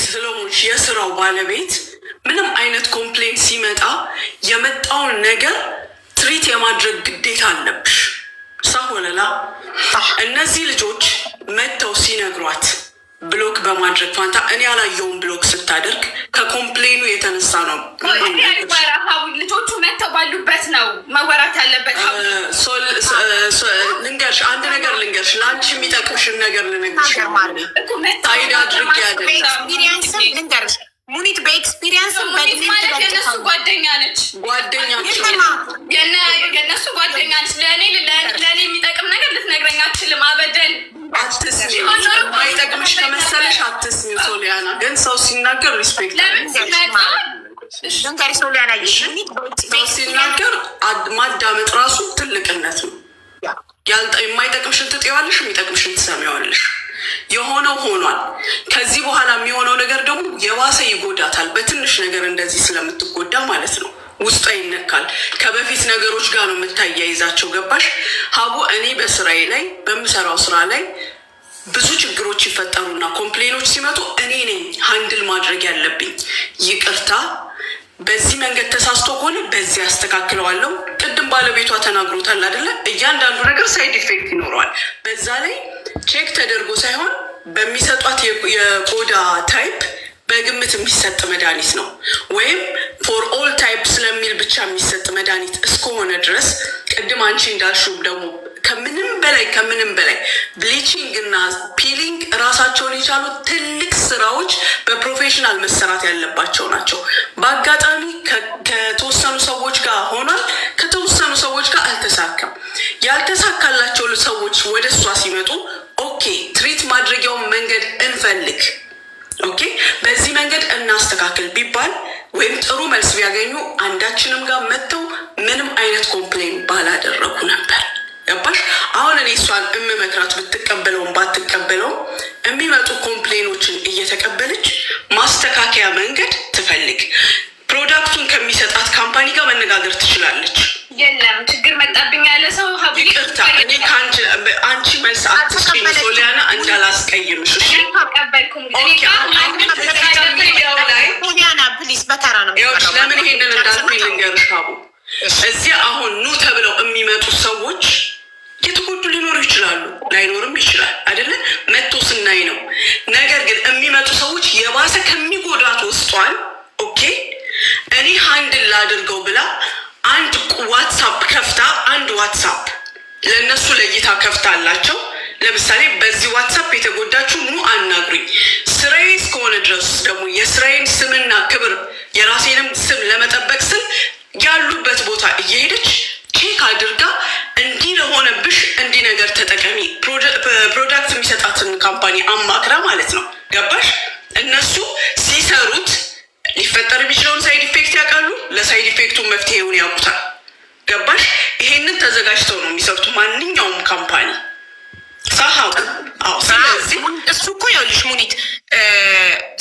ስለሆንሽ የስራው ባለቤት ምንም አይነት ኮምፕሌን ሲመጣ የመጣውን ነገር ትሪት የማድረግ ግዴታ አለብሽ። ሳሆለላ እነዚህ ልጆች መጥተው ሲነግሯት ብሎክ በማድረግ ፋንታ እኔ ያላየውን ብሎክ ስታደርግ ከኮምፕሌኑ የተነሳ ነው። ልጆቹ መጥተው ባሉበት ነው መወራት ያለበት። ልንገርሽ አንድ ነገር ልንገርሽ፣ ለአንቺ የሚጠቅምሽን ነገር ልነግርሽ። ታይድ አድርግ ያለ ኤክስፒሪየንስም ልንገርሽ ሙኒት በኤክስፒሪየንስ የነሱ ጓደኛ ነች። የነሱ ጓደኛ ነች። ለእኔ የሚጠቅም ነገር ልትነግረኝ አትችልም። አበደን አትስሚ። ማይጠቅምሽ ከመሰለሽ አትስሚ። ሶሊያና ግን ሰው ሲናገር ሪስፔክት ሲናገር ማዳመጥ ራሱ ትልቅነት ነው። የማይጠቅምሽን ትጤዋለሽ፣ የሚጠቅምሽን ትሰሚዋለሽ። የሆነው ሆኗል። ከዚህ በኋላ የሚሆነው ነገር ደግሞ የባሰ ይጎዳታል። በትንሽ ነገር እንደዚህ ስለምትጎዳ ማለት ነው። ውስጧ ይነካል። ከበፊት ነገሮች ጋር ነው የምታያይዛቸው። ገባሽ ሀቡ? እኔ በስራዬ ላይ በምሰራው ስራ ላይ ብዙ ችግሮች ይፈጠሩና ኮምፕሌኖች ሲመጡ እኔ ነኝ ሃንድል ማድረግ ያለብኝ። ይቅርታ በዚህ መንገድ ተሳስቶ ከሆነ በዚህ አስተካክለዋለሁ። ቅድም ባለቤቷ ተናግሮታል አይደለ? እያንዳንዱ ነገር ሳይድ ኢፌክት ይኖረዋል። በዛ ላይ ቼክ ተደርጎ ሳይሆን በሚሰጧት የቆዳ ታይፕ በግምት የሚሰጥ መድኃኒት ነው። ወይም ፎር ኦል ታይፕ ስለሚል ብቻ የሚሰጥ መድኃኒት እስከሆነ ድረስ ቅድም አንቺ እንዳልሽው ደግሞ ከምንም በላይ ብሊቺንግ እና ፒሊንግ ራሳቸውን የቻሉ ትልቅ ስራዎች በፕሮፌሽናል መሰራት ያለባቸው ናቸው። በአጋጣሚ ከተወሰኑ ሰዎች ጋር ሆኗል፣ ከተወሰኑ ሰዎች ጋር አልተሳካም። ያልተሳካላቸው ሰዎች ወደ እሷ ሲመጡ ኦኬ ትሪት ማድረጊያውን መንገድ እንፈልግ፣ ኦኬ በዚህ መንገድ እናስተካክል ቢባል ወይም ጥሩ መልስ ቢያገኙ አንዳችንም ጋር መጥተው ምንም አይነት ኮምፕሌን ባላደረጉ ነበር። ገባሽ? አሁን እኔ እሷን እምመክራት ብትቀበለውም ባትቀበለውም የሚመጡ ኮምፕሌኖችን እየተቀበለች ማስተካከያ መንገድ ትፈልግ። ፕሮዳክቱን ከሚሰጣት ካምፓኒ ጋር መነጋገር ትችላለች። የለም ችግር መጣብኝ ያለ ሰው ይቅርታ፣ እኔ አንቺ መልስ አትስጪኝ ሶሊያና፣ እንዳላስቀይምሽ። ለምን ይሄንን እንዳልኩኝ ልንገርሽ ሀቡ። እዚህ አሁን ኑ ተብለው የሚመጡ ሰዎች የተጎዱ ሊኖሩ ይችላሉ፣ ላይኖርም ይችላል አይደለ? መጥቶ ስናይ ነው። ነገር ግን የሚመጡ ሰዎች የባሰ ከሚጎዳት ውስጧን ኦኬ እኔ ሃንድል ላድርገው ብላ አንድ ዋትሳፕ ከፍታ አንድ ዋትሳፕ ለእነሱ ለይታ ከፍታ አላቸው። ለምሳሌ በዚህ ዋትሳፕ የተጎዳችሁ ኑ አናግሩኝ። ስራዬ እስከሆነ ድረስ ደግሞ የስራዬን ስምና ክብር የራሴንም ስም ለመጠበቅ ስል ያሉበት ቦታ እየሄደች ቼክ አድርጋ እንዲህ ለሆነብሽ እንዲህ ነገር ተጠቀሚ፣ ፕሮዳክት የሚሰጣትን ካምፓኒ አማክራ ማለት ነው። ገባሽ? እነሱ ሲሰሩት ሊፈጠር የሚችለውን ሳይድ ኢፌክት ያውቃሉ። ለሳይድ ኢፌክቱ መፍትሄውን ያውቁታል። ገባሽ? ይሄንን ተዘጋጅተው ነው የሚሰሩት ማንኛውም ካምፓኒ ሳሀው። ስለዚህ እሱ እኮ ይኸውልሽ ሙኒት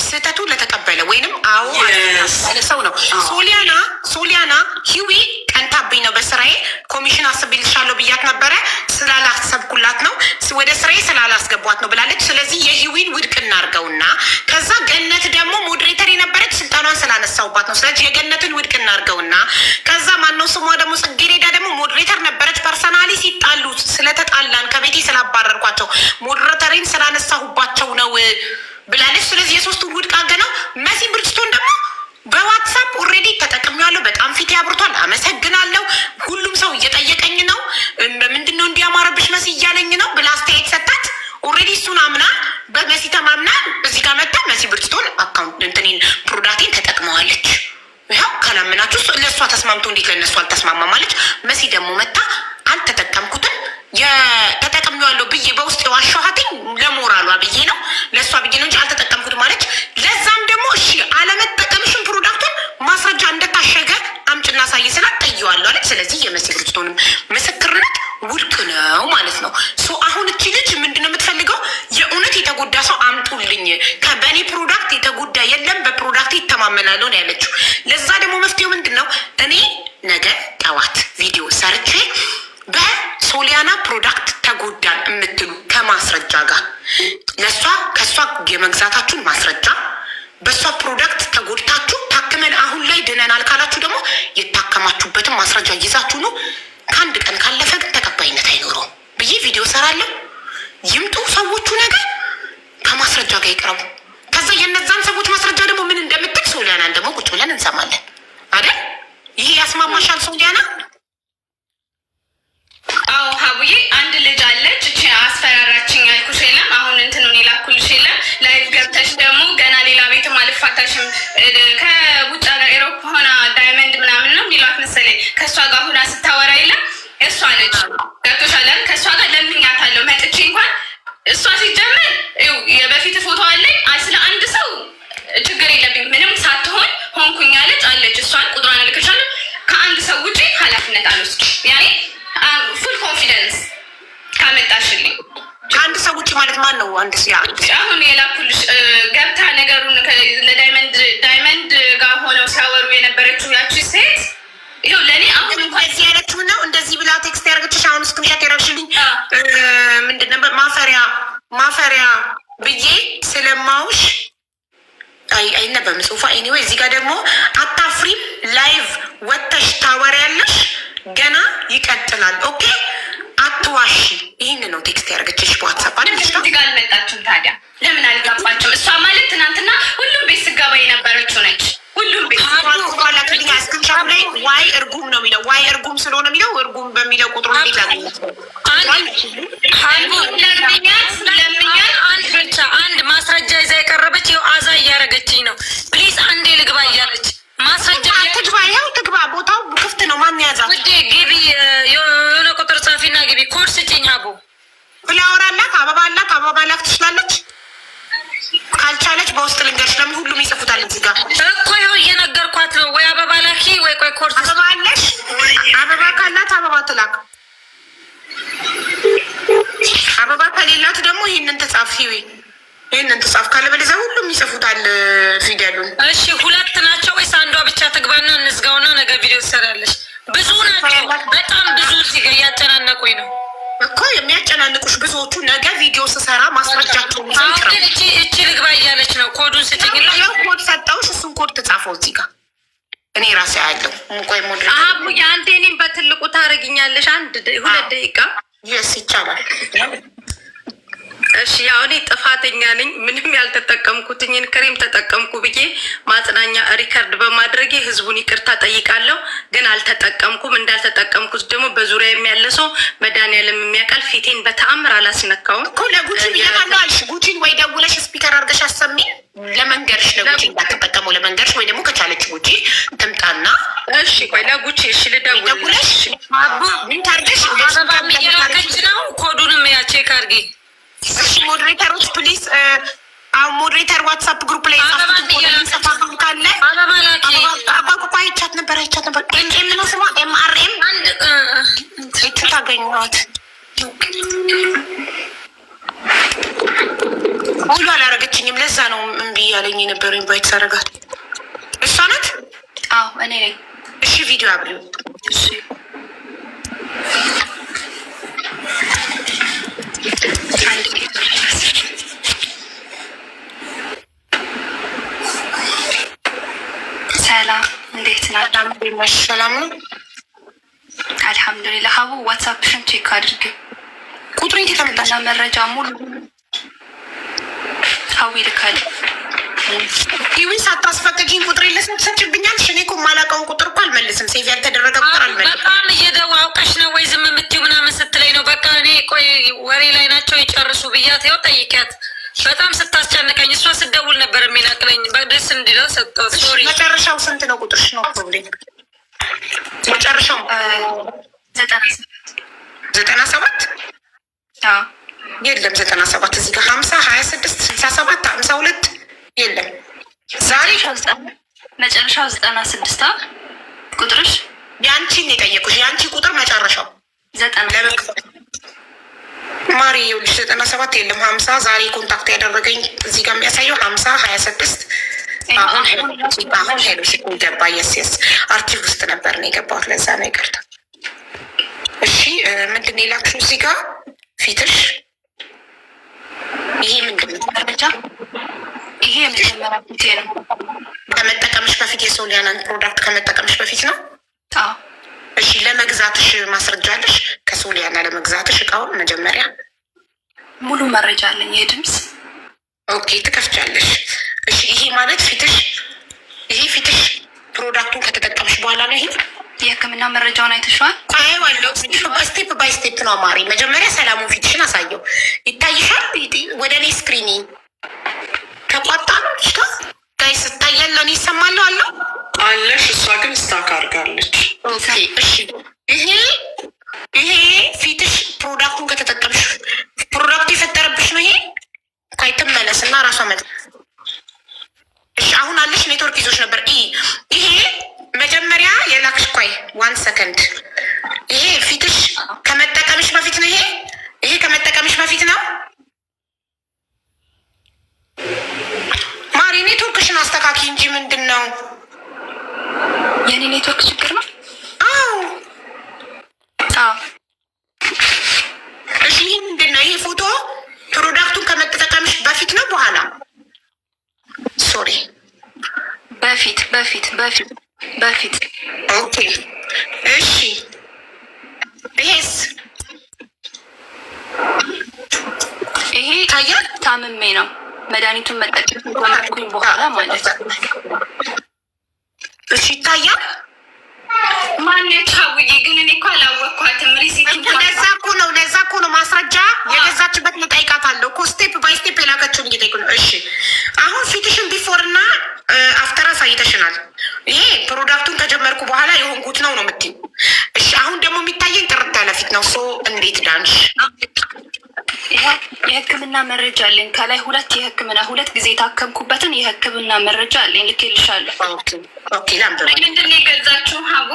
ስህተቱ ለተቀበለ ወይንም አዎ ሰው ነው። ሶሊያና ሂዊ ቀንታብኝ ነው በስራዬ ኮሚሽን አስብልሻለሁ ብያት ነበረ፣ ስላላሰብኩላት ነው ወደ ስራዬ ስላላስገቧት ነው ብላለች። ስለዚህ የሂዊን ውድቅ እናርገውና ከዛ ገነት ደግሞ ሞዴሬተር የነበረች ስልጣኗን ስላነሳውባት ነው። ስለዚህ የገነትን ውድቅ እናርገውና ከዛ ማነው ስሟ ደግሞ ጽጌሬዳ ደግሞ ሞዴሬተር ነበረች። ፐርሰናሊ ሲጣሉ ስለተጣላን ከቤቴ ስላባረርኳቸው ሞዴሬተሬን ስላነሳሁባቸው ነው ብላለች። ስለዚህ የሶስቱን ውድቅ አገነው። መሲ ብርጅስቶን ደግሞ በዋትሳፕ ኦልሬዲ ተጠቅሜዋለሁ፣ በጣም ፊት ያብርቷል፣ አመሰግናለሁ፣ ሁሉም ሰው እየጠየቀኝ ነው፣ ምንድነው እንዲያማረብሽ መሲ እያለኝ ነው ብላ አስተያየት ሰጣት። ኦልሬዲ እሱን አምና በመሲ ተማምና እዚህ ጋር መጣ። መሲ ብርጅስቶን አካውንት እንትኔን ፕሮዳክቴን ተጠቅመዋለች። ያው ካላምናችሁ ለእሷ ተስማምቶ እንዴት ለእነሱ አልተስማማም አለች። መሲ ደግሞ መጣ አልተጠቀምኩትም ተጠቅሜዋለሁ ብዬ በውስጥ የዋሻኋትኝ ለሞራሏ ብዬ ነው ለእሷ ብዬ ነው እንጂ አልተጠቀምኩትም አለች። ለዛም ደግሞ እሺ አለመጠቀምሽን ፕሮዳክቱን ማስረጃ እንደታሸገ አምጭና ሳይ ስላት ጠየዋለሁ አለች። ስለዚህ የመሲ ብርጅስቶንም ምስክርነት ውድቅ ነው ማለት ነው። አሁን እቺ ልጅ ምንድነው የምትፈልገው? የእውነት የተጎዳ ሰው አምጡልኝ፣ በእኔ ፕሮዳክት የተጎዳ የለም፣ በፕሮዳክት ይተማመናለሁ ነው ያለችው። ለዛ ደግሞ መፍትሄው ምንድን ነው? እኔ ነገ ጠዋት ቪዲዮ ሰርቼ በሶሊያና ፕሮዳክት ተጎዳን የምትሉ ከማስረጃ ጋር ከእሷ የመግዛታችሁን ማስረጃ በእሷ ፕሮዳክት ተጎድታችሁ ታክመን አሁን ላይ ድነናል ካላችሁ ደግሞ የታከማችሁበትን ማስረጃ ይዛችሁ ነው። ከአንድ ቀን ካለፈ ግን ተቀባይነት አይኖረውም ብዬ ቪዲዮ ሰራለሁ። ይምጡ ሰዎቹ ነገር ከማስረጃ ጋር ይቅረቡ። ከዛ የነዛን ሰዎች ማስረጃ ደግሞ ምን እንደምትል ሶሊያናን ደግሞ ቁጭ ብለን እንሰማለን አይደል? ይሄ ያስማማሻል ሶሊያና? አዎ ሀቡዬ፣ አንድ ልጅ አለች እቺ አስፈራራችኝ ያልኩሽ የለም አሁን እንትኑን የላኩልሽ የለም ላይቭ ገብተሽ ደግሞ ገና ሌላ ቤትም አልፋታሽም ማለት ማን ነው? አንድ አሁን የላኩልሽ ገብታ ነገሩን ለዳይመንድ ጋር ሆነው ሲያወሩ የነበረችው ያቺ ሴት ይኸው ለእኔ አሁን እንደዚህ ያለችው ነው። እንደዚህ ብላ ቴክስት ያደረገችሽ አሁን እስክንሻት ያደረግሽልኝ ምንድን ነበር? ማፈሪያ ብዬ ስለማውሽ አይነበብም ጽሁፋ። ኤኒዌይ እዚህ ጋር ደግሞ አታፍሪም? ላይቭ ወጥተሽ ታወሪያለሽ፣ ገና ይቀጥላል። ኦኬ አትዋሺ። ይህን ነው ቴክስት ያደረገችሽ በዋትሳፕ። እዚህ ጋር አልመጣችም። ታዲያ ለምን አልገባችም? እሷ ማለት ትናንትና ሁሉም ቤት ስገባ የነበረችው ነች። ሁሉም ቤት እስክንሻቱ ላይ ዋይ እርጉም ነው የሚለው። ዋይ እርጉም ስለሆነ የሚለው እርጉም በሚለው ቁጥሩ እንዴት ላገኘት? አንድ ማስረጃ ይዛ የቀረበች ይኸው አዛ እያደረገችኝ ነው። ፕሊዝ አንዴ ልግባ እያለች ማስረጃ ትግባ። ያው ትግባ፣ ቦታው ክፍት ነው። ማን ያዛት? ውዴ ግቢ፣ የሆነ ቁጥር ጻፊና ግቢ። ኮድ ስጭኝ አቦ። ፍላወር አላት፣ አበባ አላት። አበባ ላክ ትችላለች። ካልቻለች በውስጥ ልንገርሽ። ለምን ሁሉም ይጽፉታል እዚህ ጋር እኮ ይኸው እየነገርኳት ነው። ወይ አበባ ላኪ ወይ ቆይ ኮርስ አበባ አለሽ? አበባ ካላት አበባ ትላክ። አበባ ከሌላት ደግሞ ይህንን ትጻፍ። ይህንን ትጻፍ። ካለበለዚያ ሁሉም ይጽፉታል ፊደሉን። እሺ ሁለት ናቸው ወይስ አንዷ ብቻ ትግባና እንዝጋውና ነገ ቪዲዮ ትሰራለች? ብዙ ናቸው፣ በጣም ብዙ። እዚህ ጋር እያጨናነቁኝ ነው እኮ የሚያጨናንቁሽ ብዙዎቹ። ነገ ቪዲዮ ስሰራ ማስረጃቸውን ግን እቺ ልግባ እያለች ነው። ኮዱን ስጭኝና ኮድ ሰጠውሽ። እሱን ኮድ ትጻፈው እዚህ ጋር እኔ ራሴ አያለሁ። ቆይ ሞድ አቡ የአንድ እኔም በትልቁ ታደርግኛለሽ። 2 ደቂቃ የስ ይቻላል። እሺ ያው እኔ ጥፋተኛ ነኝ። ምንም ያልተጠቀምኩትኝን ክሬም ተጠቀምኩ ብዬ ማጽናኛ ሪከርድ በማድረጌ ህዝቡን ይቅርታ ጠይቃለሁ። ግን አልተጠቀምኩም። እንዳልተጠቀምኩት ደግሞ በዙሪያ የሚያለ ሰው መድኃኒዓለም የሚያውቃል። ፊቴን በተአምር አላስነካውም እኮ። ለጉቺ ብያለሁ አልሽ። ጉቺን ወይ ደውለሽ ስፒከር አድርገሽ አሰሚ ለመንገርሽ። ለጉቺ እንዳትጠቀመው ለመንገርሽ፣ ወይ ደግሞ ከቻለች ጉቺ ትምጣና እሺ ቆይ ለጉቺ እሺ ልደውልሽ። አቡ ምን ታርገሽ? አበባ እየላከች ነው። ኮዱንም ያ ቼክ አድርጊ። እሺ ሞዴሬተሮች ፕሊዝ፣ ሞዴሬተር ዋትሳፕ ግሩፕ ላይ ካለ አባባ አይቻት ነበር። ኤም ነው ስሟ፣ MRM እቹ ታገኘዋት። ሁሉ አላረገችኝም። ለዛ ነው እምቢ ያለኝ የነበረ ኢንቫይት ሳረጋት። እሷ ናት? አዎ እኔ ነኝ። እሺ ቪዲዮ አብሪው። እሺ ሰላም፣ እንዴት ናችሁ? ሰላም ነው አልሐምዱሊላህ። ሀቡ ዋትሳፕሽን ቼክ አድርግ። ቁጥሩ የተመጣና መረጃ ሙሉ ሀዊ ልካል። ይሁን ሳታስፈቅጂኝ ቁጥር የለስም ትሰጭብኛለሽ። እኔ እኮ የማላውቀውን ቁጥር እኮ አልመልስም። ሴቭ ያልተደረገ ቁጥር አልመልስም። በጣም አውቀሽ ነው ወይ ዝም የምትይው ምናምን ስትለኝ ነው። በቃ እኔ ቆይ ወሬ ላይ ናቸው ይጨርሱ ብያት ይኸው ጠይቂያት። በጣም ስታስጨንቀኝ እሷ ስደውል ነበር የሚላቅለኝ። በደስ እንዲለው ሰጠው። ሶሪ መጨረሻው ስንት ነው ቁጥርሽ? ነው ፕሮብሌም መጨረሻው 97 የለም 97 እዚህ ጋር 50 26 67 52 የለም። ዛሬ መጨረሻው 96 ቁጥርሽ ያንቺን የጠየቁሽ የአንቺ ቁጥር መጨረሻው 90 ማሪ ይኸውልሽ 97 የለም 50 ዛሬ ኮንታክት ያደረገኝ እዚህ ጋር የሚያሳየው 50 26 አሁን ሄሎሽ ገባ። የስ አርኪቭ ውስጥ ነበር ነው የገባሁት። ለዛ ነው ይቅርታ። እሺ ምንድን ነው የላክሽው እዚህ ጋር ፊትሽ? ይሄ ምንድን ነው መረጃ? ይሄ የመጀመሪያ ፊቴ ነው። ከመጠቀምሽ በፊት የሶሊያናን ፕሮዳክት ከመጠቀምሽ በፊት ነው? አዎ። እሺ ለመግዛትሽ ማስረጃ አለሽ? ከሶሊያና ለመግዛትሽ እቃውን መጀመሪያ ሙሉ መረጃ አለኝ። የድምፅ ኦኬ ትከፍቻለሽ። እሺ ይሄ ማለት ፊትሽ፣ ይሄ ፊትሽ ፕሮዳክቱን ከተጠቀምሽ በኋላ ነው። ይሄ የሕክምና መረጃውን አይተሽዋል? አየዋለሁ። ስቴፕ ባይ ስቴፕ ነው ማሪ። መጀመሪያ ሰላሙ ፊትሽን አሳየው። ይታይሻል? ወደ እኔ ስክሪኒ ተቋጣ ነው ልጅቷ ጋይ ስታያለ እኔ ይሰማለሁ አለው አለሽ። እሷ ግን ስታክ አድርጋለች። ኦኬ እሺ ይሄ ፊትሽ ፕሮዳክቱን ከተጠቀምሽ ፕሮዳክቱ የፈጠረብሽ ነው። ይሄ ካይትመለስ እና ራሷ መጥ እሺ አሁን አለሽ። ኔትወርክ ይዞች ነበር። ይሄ መጀመሪያ የላክሽ ቆይ 1 ሰከንድ። ይሄ ፊትሽ ከመጠቀምሽ በፊት ነው። ይሄ ከመጠቀምሽ በፊት ነው። የኔትወርክ ችግር ነው። እሺ ይህ ምንድን ነው? ይሄ ፎቶ ፕሮዳክቱን ከመጠቀምሽ በፊት ነው በኋላ? ሶሪ በፊት። ኦኬ እሺ። ይሄስ? ይሄ ታምሜ ነው መድኃኒቱን መጠቀም ከመርኩኝ በኋላ ማለት ነው። እሺ ይታያል። ማነች ሀቡዬ? ግን እኔ እኮ አላወቅኳትም። ሪሲት ለዛ እኮ ነው ማስረጃ የገዛችበት እጠይቃታለሁ እኮ ስቴፕ ባይ ስቴፕ የላከችውን እየጠየቁ ነው። እሺ አሁን ፊትሽን ቢፎር እና አፍተር አሳይተሽናል። ይሄ ፕሮዳክቱን ከጀመርኩ በኋላ የሆንኩት ነው የምትይው። እሺ አሁን ደግሞ የሚታየኝ ጥርት ያለ ፊት ነው። ሶ እንዴት ዳንሽ? የሕክምና መረጃ አለኝ ከላይ ሁለት ጊዜ የታከምኩበትን የሕክምና መረጃ አለኝ። ልኬልሻለሁ። ኦኬ ላምበ ምንድን ነው የገዛችው ሀቡ?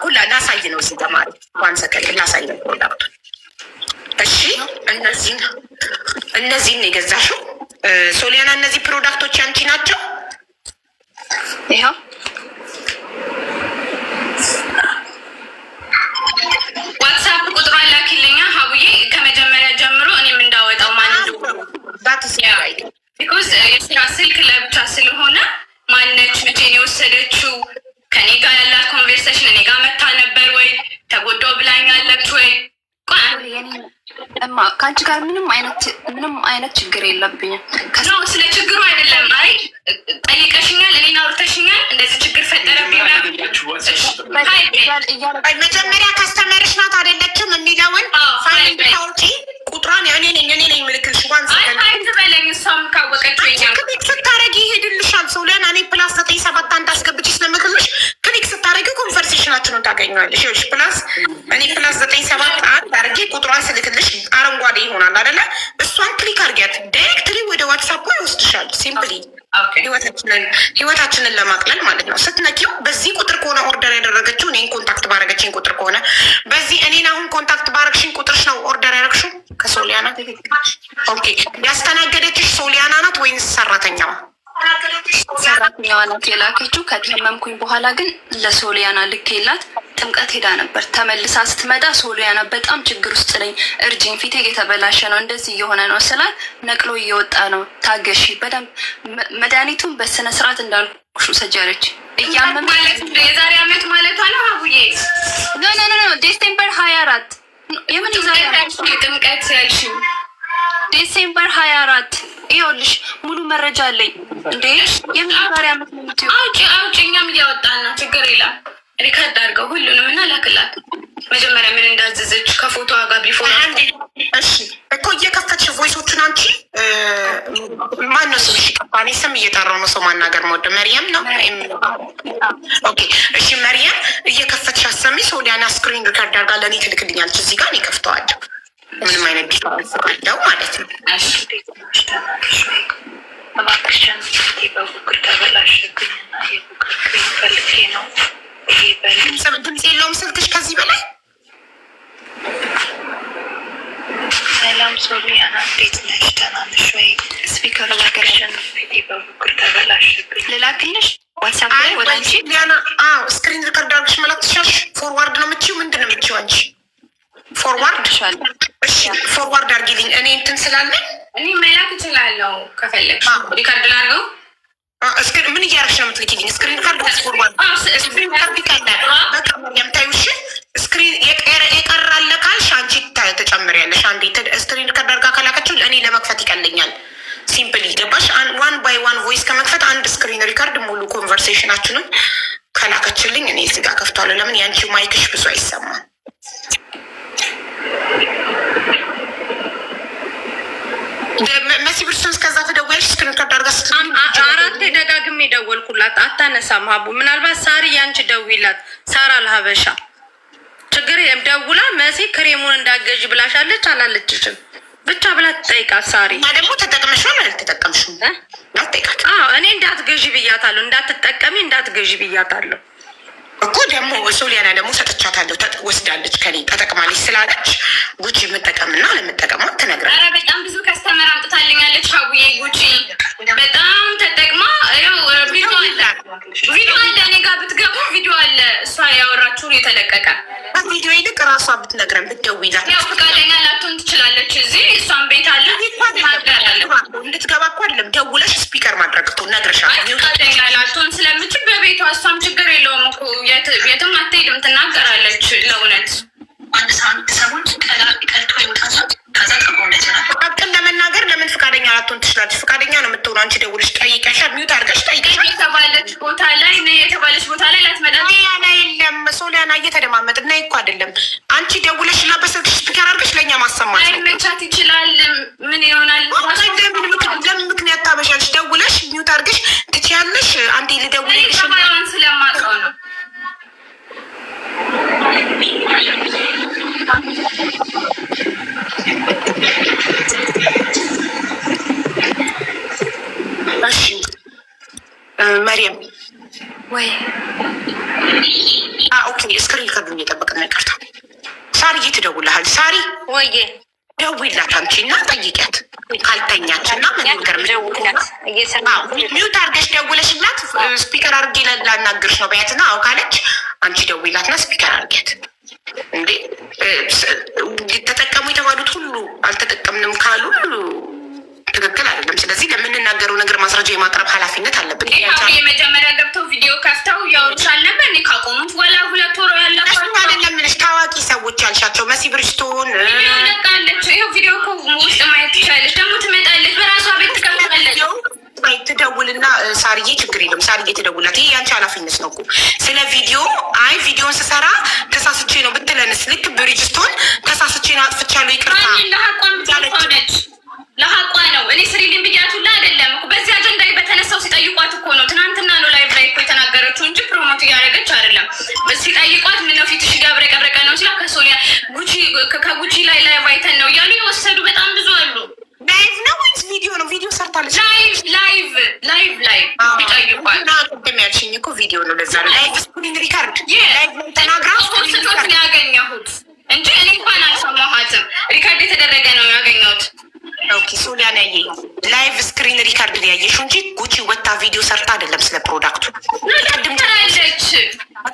ኩላ ላሳይ ነው እዚህ ተማሪ ዋን ሰከንድ ላሳይ ነው ፕሮዳክቱን። እሺ እነዚህን ነው የገዛሽው ሶሊያና? እነዚህ ፕሮዳክቶች ያንቺ ናቸው? ይኸው ዋትሳፕ ቁጥሯን ላኪልኛ ሀቡዬ። ከመጀመሪያ ጀምሮ እኔም እንዳወጣው ማለት ነው። ቢኮዝ የስራ ስልክ ለብቻ ስለሆነ ማነች መቼን የወሰደችው ከኔ ጋር ያላት ኮንቨርሴሽን እኔ ጋር መታ ነበር ወይ ተጎዳው ብላኛለች ወይ? እማ ከአንቺ ጋር ምንም አይነት ችግር የለብኝም። ስለ ችግሩ አይደለም። አይ ጠይቀሽኛል፣ እኔን አውርተሽኛል። እንደዚህ ችግር ፈጠረብኝ። መጀመሪያ ከስተመርሽ ናት አይደለችም የሚለውን ፋይል ታውጪ ቁጥሯን እኔ ነኝ ምልክልሽ። ዋን ሰከንድ በለኝ። እሷም ካወቀችው ክሊክ ስታረጊ ይሄድልሻል። ሶሊያና እኔ ፕላስ 971 አስገብቼ ስለምክልሽ ክሊክ ስታረጊ ኮንቨርሴሽናችንን ታገኘዋለሽ። ይኸውልሽ ፕላስ እኔ ፕላስ 971 አድርጌ ቁጥሯን ስልክልሽ አረንጓዴ ይሆናል አይደለ? እሷን ክሊክ አድርጊያት ዳይሬክትሊ ወደ ዋትሳፕ ይወስድሻል። ሲምፕሊ ህይወታችንን ለማቅለል ማለት ነው። ስትነኪው በዚህ ቁጥር ከሆነ ኦርደር ያደረገችው እኔን ኮንታክት ባረገችኝ ቁጥር ከሆነ በዚህ እኔን አሁን ኮንታክት ባረግሽኝ ቁጥርሽ ነው ኦርደር ያደረግሽው ከሶሊያና። ኦኬ ያስተናገደችሽ ሶሊያና ናት ወይንስ ሰራተኛዋ? ሰራተኛዋ ናት የላከችው። ከታመምኩኝ በኋላ ግን ለሶሊያና ልኬላት ጥምቀት ሄዳ ነበር። ተመልሳ ስትመጣ ሶሊያና በጣም ችግር ውስጥ ነኝ፣ እርጅኝ፣ ፊቴ እየተበላሸ ነው፣ እንደዚህ እየሆነ ነው ስላት ነቅሎ እየወጣ ነው፣ ታገሺ፣ በደንብ መድኃኒቱን በስነ ስርዓት እንዳልኩሽ ሰጀረች። እያመመ የዛሬ አመት ማለቷ ነው አቡዬ? ኖ ዲሴምበር 24 የምን የዛሬ አመት ጥምቀት ያልሽኝ? ዲሴምበር 24 ይኸውልሽ ሙሉ መረጃ አለኝ። እንዴ የምን ዛሬ አመት ነው የምትይው? አውጪ እኛም እያወጣን ነው። ችግር የለም። ሪካርድ አድርገው ሁሉንም እና ላክላት። መጀመሪያ ምን እንዳዘዘች ከፎቶ ጋር ቢፎር። እሺ እኮ እየከፈትሽ ቮይሶቹን አንቺ ማነው ስምሽ? እኔ ስም እየጠራው ነው ሰው ማናገር መወደ መርያም ነው። ኦኬ እሺ መርያም እየከፈትሽ አሰሚ። ሶሊያና ስክሪን ሪካርድ አድርጋ ለእኔ ትልክልኛለች። እዚህ ጋር እኔ ከፍተዋለሁ። ምንም አይነት ዲፋረንስ አለው ማለት ነው። እባክሽን በጉግል ተበላሽብኝና የጉግል ክሬም ፈልጌ ነው። ድምፅ የለውም ስልክሽ ከዚህ በላይ። ሰላም ሶሊያና እንዴት ነሽ? ደህና ነሽ ወይ? ስፒከር እባክሽን በጉግል ተበላሽብኝ። ልላክልሽ ዋትሳፕ ላይ ወደ አንቺ ሊያና። ስክሪን ሪከርድ አድርገሽ መላክ ትችያለሽ። ፎርዋርድ ነው የምትይው? ምንድን ነው የምትይው አንቺ? ፎርዋርድ እሺ፣ ፎርዋርድ አድርጊልኝ። እኔ እንትን ስላለኝ እኔ መላክ እችላለሁ ከፈለግሽ። ሪካርድ ላድርገው። ምን እያደረግሽ ነው የምትልኪልኝ? ስክሪን ሪከርድ ፎርዋርድ? ስክሪን ሪከርድ ይቀላል። በቃ የምታዩ እሺ። ስክሪን የቀራለ ካልሽ አንቺ ተጨምሪያለሽ። አንዴ ስክሪን ሪከርድ አድርጋ ከላከችው እኔ ለመክፈት ይቀለኛል። ሲምፕሊ ገባሽ? ዋን ባይ ዋን ቮይስ ከመክፈት አንድ ስክሪን ሪከርድ ሙሉ ኮንቨርሴሽናችንን ከላከችልኝ እኔ እዚህ ጋር ከፍቷለሁ። ለምን የአንቺ ማይክሽ ብዙ አይሰማም። መሲ ብርሱን እስከዛ ተደወልሽ ስክሪን ሪከርድ አድርጋ አራት ደጋግሜ ደወልኩላት አታነሳም። ሀቡ ምናልባት ሳሪ ያንቺ ደውይላት። ሳራ አልሀበሻ ችግር ደውላ መሲ ክሬሙን እንዳገዥ ብላሻለች አላለችሽም ብቻ ብላ ትጠይቃት። ሳሪ እና ደግሞ ተጠቅመሽዋል አልተጠቀምሽም አትጠይቃት። እኔ እንዳትገዢ ብያታለሁ፣ እንዳትጠቀሚ እንዳትገዢ ብያታለሁ እኮ። ደግሞ ሶሊያና ደግሞ ሰጥቻታለሁ፣ ወስዳለች ከኔ ተጠቅማለች ስላለች ጉቺ የምጠቀምና ለምጠቀማ ትነግራለች። ኧረ በጣም ብዙ ከስተመር አምጥታልኛለች ሀቡዬ። ጉቺ በጣም ተጠቅማ ቪዲዮ አለ እኔ ጋር ብትገቡ ቪዲዮ አለ ተለቀቀ። ቪዲዮ ይልቅ ራሷ ብትነግረን ብትደውይላት ያው ፈቃደኛ ላትሆን ትችላለች። እዚህ እሷን ቤት አለ እንድትገባ እኮ አይደለም ደውለሽ ስፒከር ማድረግ ተው ነግረሻለሁ። ፈቃደኛ ላትሆን ስለምችል በቤቷ እሷም ችግር የለውም እኮ የትም አትሄድም፣ ትናገራለች ለእውነት አንድ ሳምንት ሰሞን ቀልቶ ይወጣል። ከዛ ጠቆመች አቅም ለመናገር ለምን ፈቃደኛ ላትሆን ትችላለች? ፈቃደኛ ነው የምትሆነው። አንቺ ደውለሽ ጠይቀሻል፣ ሚውት አድርገሽ ጠይቀሻል። የተባለች ቦታ ላይ ላትመጣ ሶሊያና የለም። ሶሊያና እየተደማመጥ እና እኮ አይደለም አንቺ ደውለሽ እና በስልክሽ ስፒከር አድርገሽ ለእኛ ማሰማት አይመቻት ይችላል። ምን ይሆናል? ለምን ምክንያት ታበሻለሽ? ደውለሽ ሚውት አድርገሽ ትችያለሽ። አንዴ ልደውልልሽ ስለማውቀው ነው። እሺ መሪየም ወይ ኦኬ፣ ስክሪን ከብኝ እየጠበቅን ነው። ይቅርታ ሳርዬ ትደውልሃል። ሳሪ ወይዬ ደውይላት አንቺ እና ጠይቂያት ካልተኛች እና ምን ነገር ሚውት አድርገሽ ደውለሽላት ስፒከር አድርጌ ላናግርሽ ነው በያትና አዎ ካለች አንቺ ደውይላትና ስፒከር አድርጌያት። እንዴ ተጠቀሙ የተባሉት ሁሉ አልተጠቀምንም ካሉ ትክክል አይደለም። ስለዚህ ለምንናገረው ነገር ማስረጃ የማቅረብ ኃላፊነት አለብን። የመጀመሪያ ገብተው ቪዲዮ ከፍተው ያወሩሻል ነበር። እኔ ካቆሙት በኋላ 2 ወር ያለባቸው አይደለም ምንሽ ታዋቂ ሰዎች ያልሻቸው መሲ ብሪጅስቶን ለቃለች። ይኸው ቪዲዮ እኮ ውስጥ ማየት ትችላለች። ደግሞ ትመጣለች፣ በራሷ ቤት ትከፍታለች። ትደውልና ሳርዬ ችግር የለም ሳርዬ ትደውላት። ይሄ ያንቺ ኃላፊነት ነው እኮ ስለ ቪዲዮ አይ ቪዲዮን ስሰራ ተሳስቼ ነው ብትለንስ ልክ ብሪጅስቶን ተሳስቼ ነው አጥፍቻለሁ ይቅርታ ለሀቋ ነው። እኔ ስሪልኝ ብያቱላ አይደለም እኮ በዚህ አጀንዳ በተነሳው ሲጠይቋት እኮ ነው። ትናንትና ነው ላይቭ ላይ እኮ የተናገረችው እንጂ ፕሮሞት እያደረገች አይደለም። ሲጠይቋት ምነው ፊትሽ እያብረቀረቀ ነው ሲላ ከሶኒያ ከጉቺ ላይ ላይቭ አይተን ነው እያሉ የወሰዱ በጣም ብዙ አሉ። ላይቭ ነው ወይስ ቪዲዮ ነው? ቪዲዮ ሰርታለች። ላይቭ ላይ ቢጠይቋት ቅድም ያልሽኝ እኮ ቪዲዮ ነው። ለዛ ነው ላይቭ ስክሪን ሪካርድ ላይቭ ተናግራ ስቶት ነው ያገኘሁት እንጂ እኔ እንኳን አልሰማኋትም። ሪካርድ የተደረገ ነው ያገኘሁት። ኦኬ ሶሊያና ላይቭ ስክሪን ሪካርድ ላይ ያየሽው እንጂ ጉቺ ወጣ ቪዲዮ ሰርታ አይደለም። ስለ ፕሮዳክቱ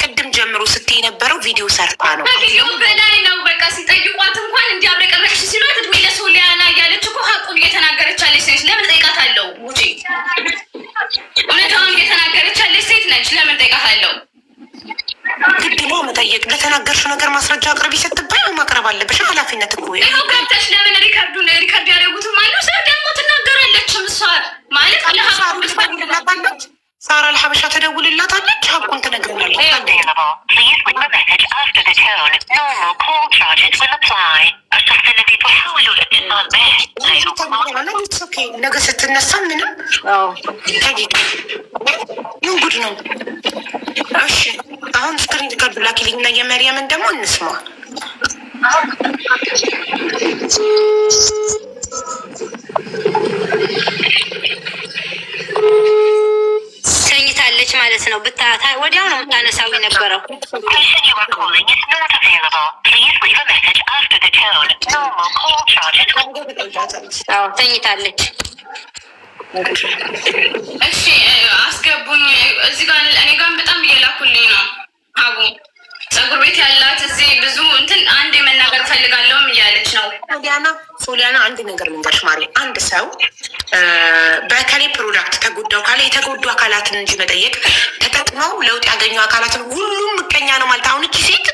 ቅድም ጀምሮ ስትይ የነበረው ቪዲዮ ሰርታ ነው። ከቪዲዮ በላይ ነው። በቃ ሲጠይቋት እንኳን እንዲያብረቀረቅሽ ሲሏት እድሜ ለሶሊያና እያለች እኮ ሀቁን እየተናገረች ያለች ሴት ለምን ጠይቃታለሁ? ጉቺ እውነታውን እየተናገረች ያለች ሴት ነች። ለምን ጠይቃታለሁ? ግድሞ መጠየቅ ለተናገርሽው ነገር ማስረጃ አቅርቢ ስትባይ ማቅረብ አለብሽ። ኃላፊነት እኮ ይኸው ገብተሽ ለምን ሪካርድ ያደረጉትም አሉ። ሰ ደግሞ ትናገራለችም እሷ ማለት ትደውልላታለች። ሳራ ለሀበሻ ተደውልላታለች። ሀቁን ትነግረናለች። ነገ ስትነሳ ምንም ምን ጉድ ነው? እሺ አሁን ስክሪን ሪካርድ ላኪልኝ እና የመሪየምን ደግሞ እንስማ። ተኝታለች ማለት ነው። ወዲያው ነው የምታነሳው የነበረው። ተኝታለች። እሺ አስገቡኝ። እዚህ ጋር እኔ ጋር በጣም እየላኩልኝ ነው። አቡ ፀጉር ቤት ያላት እዚህ ብዙ እንትን አንድ የመናገር ፈልጋለሁም እያለች ነው። ሶሊያና አንድ ነገር ልንገርሽ ማሪ፣ አንድ ሰው በከሌ ፕሮዳክት ተጎዳው ካለ የተጎዱ አካላትን እንጂ መጠየቅ ተጠቅመው ለውጥ ያገኙ አካላትን ሁሉም ምቀኛ ነው ማለት። አሁን እቺ ሴት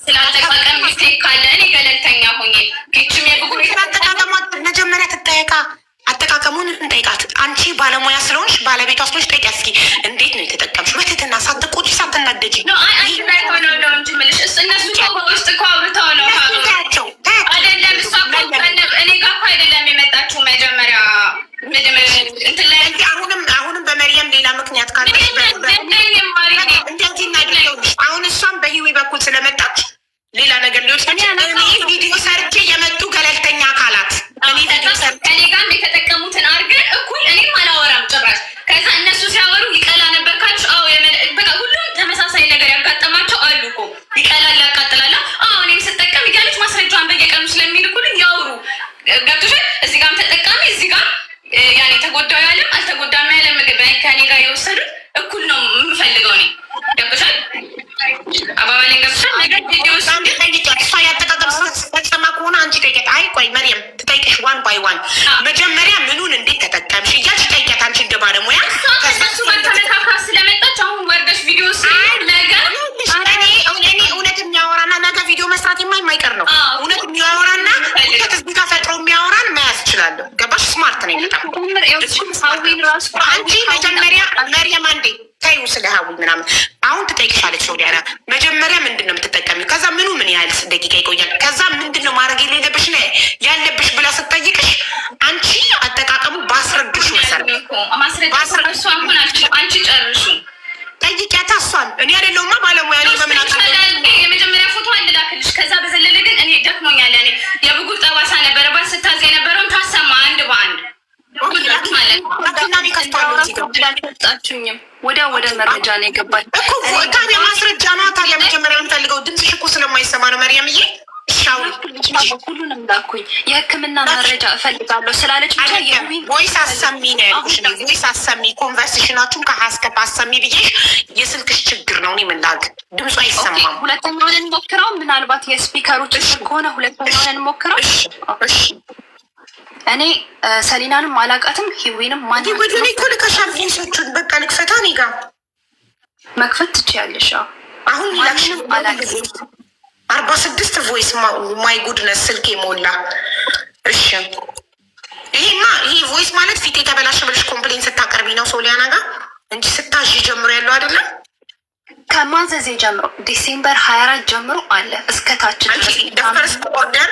ስላጠቃቀም ሚስቴክ ካለ እኔ ገለልተኛ ሆኜ ኪችም የጉጉር አጠቃቀሟ መጀመሪያ ትጠየቃ። አጠቃቀሙን እንጠይቃት። አንቺ ባለሙያ ስለሆንሽ ባለቤቷ ስለሆንሽ ጠይቂያት እስኪ እንዴት ነው የተጠቀምሽ? በትህትና ሳትቆጪ ሳትናደጂ አንድ ላይ ሆነው ነው እንጂ የምልሽ እነሱ ውስጥ እኮ አውርተው ነው አይደለም። እሷ እኔ ጋር እኮ አይደለም የመጣችው መጀመሪያ እንትን ላይ አሁንም በመሪየም ሌላ ምክንያት ካለሽ እንደዚህ እናድርገው። አሁን እሷም በህዊ በኩል ስለመጣች ሌላ ነገር ሊሆን ቪዲዮ ሰርቼ የመጡ ገለልተኛ አካላት ከኔ ጋር የተጠቀሙትን አድርገን እኩል እኔም አላወራም ጭራሽ። ከዛ እነሱ ሲያወሩ ይቀላ ነበር ካልሽ፣ አዎ በቃ ሁሉም ተመሳሳይ ነገር ያጋጠማቸው አሉ እኮ ይቀላል፣ ያቃጥላል። አዎ እኔም ስጠቀም እያለች ማስረጃዋን በየቀኑ ስለሚልኩልኝ ያውሩ። ገብቶሻል? እዚህ ጋርም ተጠቃሚ እዚህ ጋር ያኔ ተጎዳው ያለም አልተጎዳም ያለ ምግብ ከኔ ጋር የወሰዱት እኩል ነው የምፈልገው እኔ። ገብቶሻል? አባባል ስማርት ነኝ በጣም። አንቺ መጀመሪያ መርየም አንዴ ታዩ ስለ ሀዊ ምናምን አሁን ትጠይቅሻለች ሶሊያና። መጀመሪያ ምንድን ነው የምትጠቀሚው? ከዛ ምኑ ምን ያህል ደቂቃ ይቆያል? ከዛ ምንድን ነው ማድረግ የሌለብሽ ነው ያለብሽ ብላ ስትጠይቅሽ አንቺ አጠቃቀሙ ባስረዱሽ መሰረት አንቺ ጨርሹ ጠይቂያታ እሷን። እኔ አይደለሁማ ባለሙያ ነኝ። በምን የመጀመሪያ ፎቶ አልላክልሽ። ከዛ በዘለለ ግን እኔ ደክሞኛል። ያኔ የብጉር ጠባሳ ነበረባት ስታዝ የነበረውን ታሰማ አንድ በአንድ ወደ መረጃ ነው የገባች እኮ ታዲያ ማስረጃ ነው። ታዲያ መጀመሪያ የምፈልገው ድምፅሽ እኮ ስለማይሰማ ነው መርየምዬ። ሁሉንም ላኩኝ። የሕክምና መረጃ እፈልጋለሁ ስላለች ብቻ ቮይስ አሰሚ ነው ያልኩሽ። ቮይስ አሰሚ ኮንቨርሴሽናችሁን ከሀስከፍ አሰሚ ብዬሽ የስልክሽ ችግር ነው። እኔ ምን ላድርግ? ድምፁ አይሰማም። ሁለተኛውን እንሞክረው። ምናልባት የስፒከሩ ችግር ከሆነ ሁለተኛውን እንሞክረው። እኔ ሰሊናንም አላቃትም ሂዊንም ማንም ወደ እኔ እኮ ልከሻል። ቮይሶቹን በቃ ልክፈታ። እኔ ጋር መክፈት ትችያለሽ። አሁን ላክሽን አላውቅም 46 ቮይስ ማይ ጉድነስ ስልክ ሞላ። እሺ ይሄ ቮይስ ማለት ፊት የተበላሸ ብለሽ ኮምፕሌን ስታቀርቢ ነው ሶሊያና ጋር እንጂ ስታዥ ጀምሮ ያለው አይደለም። ከማዘዜ ጀምሮ ዲሴምበር 24 ጀምሮ አለ እስከ ታች ፈርስት ኦርደር።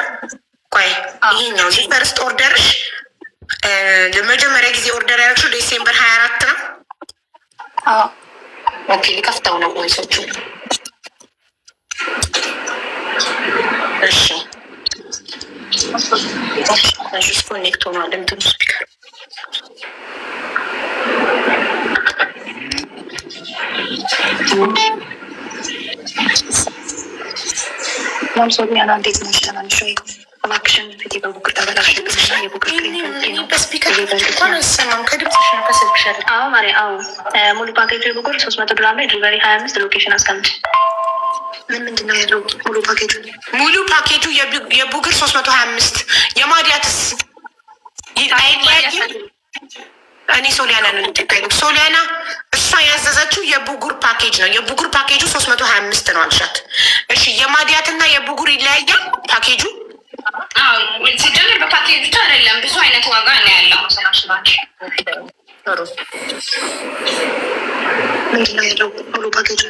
ቆይ ይሄኛው ፈርስት ኦርደርሽ ለመጀመሪያ ጊዜ ኦርደር ያደረግሽው ዲሴምበር 24 ነው? አዎ ኦኬ። ሊከፍተው ነው ቮይሶቹ። እሺ እሺ ኮኔክት ሆኗል። እንትኑ ስፒከር ሶሊያና እንዴት ነሽ? ደህና ነሽ ወይ? እባክሽን ፊቴ በቡግር ተበላሽብኝና የቡግር ክሬም በስፒከር እንኳን አይሰማም። ከድምፅሽ ነው ከስልክሽ አይደል? አዎ ማሪ፣ አዎ ሙሉ ፓኬጅ የቡግር 300 ግራም ላይ ዲሊቨሪ 25 ሎኬሽን አስቀምጭ። ምንድን ነው ያለው ሙሉ ፓኬጁ? ሙሉ ፓኬጁ የቡግር 325 የማዲያትስ አይለያይም። እኔ ሶሊያና ነው የምትጠይቀው። ሶሊያና እሷ ያዘዘችው የቡጉር ፓኬጅ ነው። የቡጉር ፓኬጁ 325 ነው አልሻት። እሺ የማዲያትና የቡጉር ይለያያል ፓኬጁ? ሲጀምር በፓኬጅ ብቻ አይደለም ብዙ አይነት ዋጋ ነው ያለው። ምንድን ነው ያለው ሙሉ ፓኬጁ?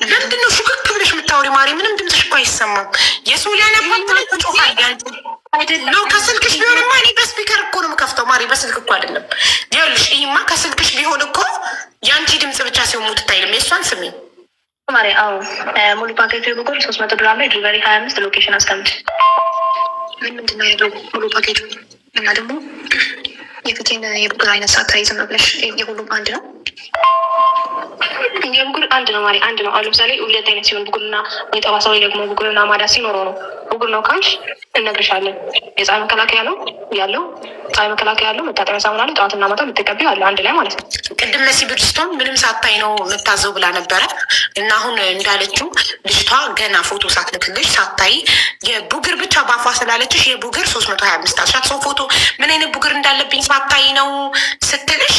ለምንድን ነው ሹክክ ብለሽ የምታወሪ ማሪ? ምንም ድምፅሽ እኮ አይሰማም። የሶሊያና ፓንት ላይ ተጮፋል ነው። ከስልክሽ ቢሆንማ እኔ በስፒከር እኮ ነው የምከፍተው ማሪ፣ በስልክ እኮ አይደለም። ይኸውልሽ ይሄማ ከስልክሽ ቢሆን እኮ የአንቺ ድምፅ ብቻ ሲሆን ሙት ታይልም። የእሷን ስሚ ማሪ። አዎ ሙሉ ፓኬጅ የቡጉር 300 ግራም ላይ ዲሊቨሪ 25 ሎኬሽን አስቀምጭ። ምንድን ነው ያለው ሙሉ ፓኬጁ? እና ደግሞ የፊቴን የቡጉር አይነት ሳታይዝ ነው ብለሽ የሁሉም አንድ ነው? የቡጉር አንድ ነው ማሪ፣ አንድ ነው። አሁን ለምሳሌ ሁለት አይነት ሲሆን ቡጉርና የጠባሳ ወይ ደግሞ ቡጉርና ማዳት ሲኖረው ነው። ቡጉር ነው ካልሽ እነግርሻለን። የፀሐይ መከላከያ ነው ያለው፣ ፀሐይ መከላከያ ያለው መታጠቢያ ሳሙና ላይ ጠዋትና ማታ የምትቀቢው አለ አንድ ላይ ማለት ነው። ቅድም መሲ ብርጅስቶን ምንም ሳታይ ነው የምታዘው ብላ ነበረ እና አሁን እንዳለችው ልጅቷ ገና ፎቶ ሳትልክልሽ ሳታይ የቡግር ብቻ ባፏ ስላለችሽ የቡግር 325 አልሻት። ሰው ፎቶ ምን አይነት ቡግር እንዳለብኝ ሳታይ ነው ስትልሽ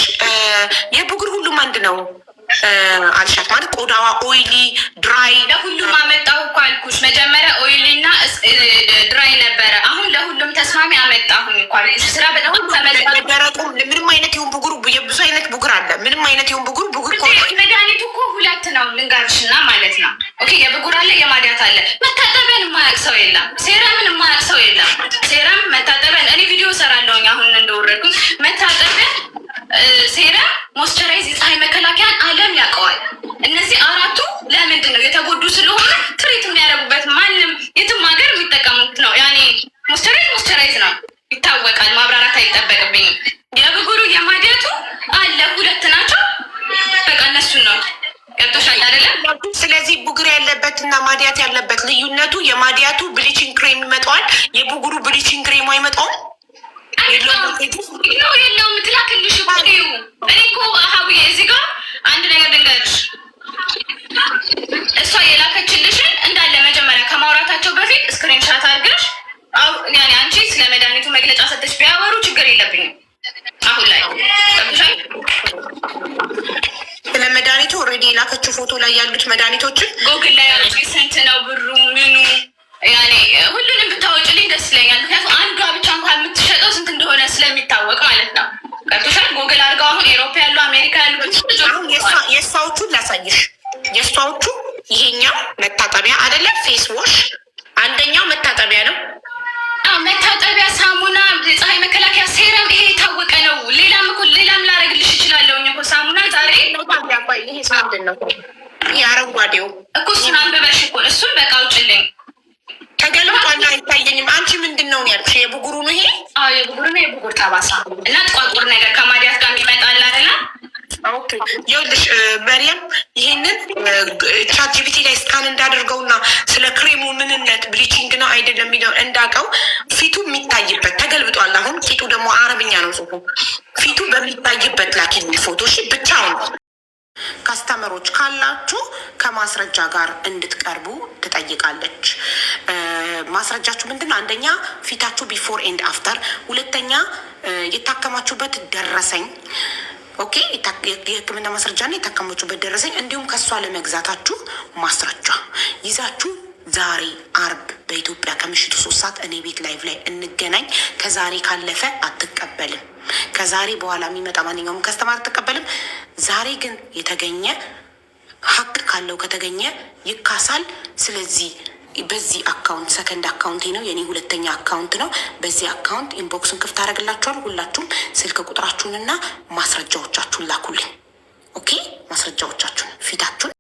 የቡግር ሁሉም አንድ ነው አልሻት። ማለት ቆዳዋ ኦይሊ ድራይ ለሁሉም አመጣሁ እኮ አልኩሽ። መጀመሪያ ኦይሊ እና ድራይ ነበረ። አሁን ለሁሉም ተስማሚ አመጣሁኝ እኮ ስራ በጣም ደረቁ ምንም አይነት ይሁን ቡጉር ብዙ አይነት ቡጉር አለ። ምንም አይነት ይሁን ቡጉር መድኃኒቱ እኮ ሁለት ነው ልንገርሽና ማለት ነው። ኦኬ የብጉር አለ የማዲያት አለ። መታጠቢያን የማያውቅ ሰው የለም። ሴረምን የማያውቅ ሰው የለም። ሴረም መታጠቢያን እኔ ቪዲዮ ሰራለሁኝ አሁን እንደወረድኩኝ መታጠቢያን ሴረም ሞይስቸራይዝ የፀሐይ መከላከያን አለም ያውቀዋል። እነዚህ አራቱ ለምንድን ነው የተጎዱ ስለሆነ ትሪት የሚያደርጉበት ማንም የትም ሀገር የሚጠቀሙት ነው። ያኔ ሞይስቸራይዝ ነው ይታወቃል። ማብራራት አይጠበቅብኝም። የብጉሩ የማዲያቱ አለ ሁለት ናቸው። በቃ እነሱን ነው ገብቶሻል አይደለም? ስለዚህ ቡግር ያለበት እና ማዲያት ያለበት ልዩነቱ የማዲያቱ ብሊቺንግ ክሬም ይመጣዋል፣ የቡጉሩ ብሊቺንግ ክሬሙ አይመጣውም። የለውም ትላክልሽ እኮ እኔ እኮ ሀቡዬ እዚህ ጋር አንድ ነገር ልንገርሽ። እሷ የላከችልሽን እንዳለ መጀመሪያ ከማውራታቸው በፊት ስክሪንሻት አድርገሽ ያኔ አንቺ ስለ መድኃኒቱ መግለጫ ሰጥተሽ ቢያወሩ ችግር የለብኝም። አሁን ላይ ስለ መድኃኒቱ ኦልሬዲ የላከችው ፎቶ ላይ ያሉት መድኃኒቶችን ጎግል ላይ ያሉት ስንት ነው ብሩ ምኑ ያኔ ሁሉንም ብታወጭልኝ ደስ ይለኛል። ምክንያቱም አንዷ ብቻ እንኳን የምትሸጠው ስንት እንደሆነ ስለሚታወቅ ማለት ነው። የእሷዎቹን ላሳይሽ። የእሷዎቹ ይሄኛው መታጠቢያ አይደለም፣ ፌስ ዋሽ አንደኛው መታጠቢያ ነው። መታጠቢያ፣ ሳሙና፣ ፀሐይ መከላከያ፣ ሴረም፣ ይሄ የታወቀ ነው። ሌላም ላረግልሽ እችላለሁ እኮ ሳሙና። ዛሬ ይሄ ምንድን ነው? የአረንጓዴው እኮ እሱን አንብበሽ እኮ እሱን በቃ ውጭልኝ። ተገልብጧና አይታየኝም። አንቺ ምንድን ነው ያልኩሽ? የብጉሩ ነው ይሄ? አዎ የብጉሩ ነው። የብጉር ጠባሳ እና ጥቋቁር ነገር ከማዲያት ጋር የሚመጣል አይደለ? ኦኬ ይኸውልሽ መሪያም ይሄንን ቻትጂፒቲ ላይ ስካን እንዳደርገውና ስለ ክሬሙ ምንነት ብሊቺንግ ነው አይደለም የሚለው እንዳውቀው ፊቱ የሚታይበት ተገልብጧል። አሁን ፊቱ ደግሞ አረብኛ ነው ጽሁፉ። ፊቱ በሚታይበት ላኪኝ ፎቶ እሺ። ብቻውን ካስተመሮች ካላችሁ ከማስረጃ ጋር እንድትቀርቡ ትጠይቃለች። ማስረጃችሁ ምንድነው? አንደኛ ፊታችሁ ቢፎር ኤንድ አፍተር፣ ሁለተኛ የታከማችሁበት ደረሰኝ ኦኬ፣ የህክምና ማስረጃ እና የታከማችሁበት ደረሰኝ፣ እንዲሁም ከእሷ ለመግዛታችሁ ማስረጃ ይዛችሁ ዛሬ አርብ በኢትዮጵያ ከምሽቱ 3 ሰዓት እኔ ቤት ላይቭ ላይ እንገናኝ። ከዛሬ ካለፈ አትቀበልም። ከዛሬ በኋላ የሚመጣ ማንኛውም ከስተማር አትቀበልም። ዛሬ ግን የተገኘ ሀቅ ካለው ከተገኘ ይካሳል። ስለዚህ በዚህ አካውንት ሰከንድ አካውንቴ ነው የኔ ሁለተኛ አካውንት ነው። በዚህ አካውንት ኢንቦክሱን ክፍት አደረግላችኋል። ሁላችሁም ስልክ ቁጥራችሁንና ማስረጃዎቻችሁን ላኩልኝ። ኦኬ ማስረጃዎቻችሁን ፊታችሁን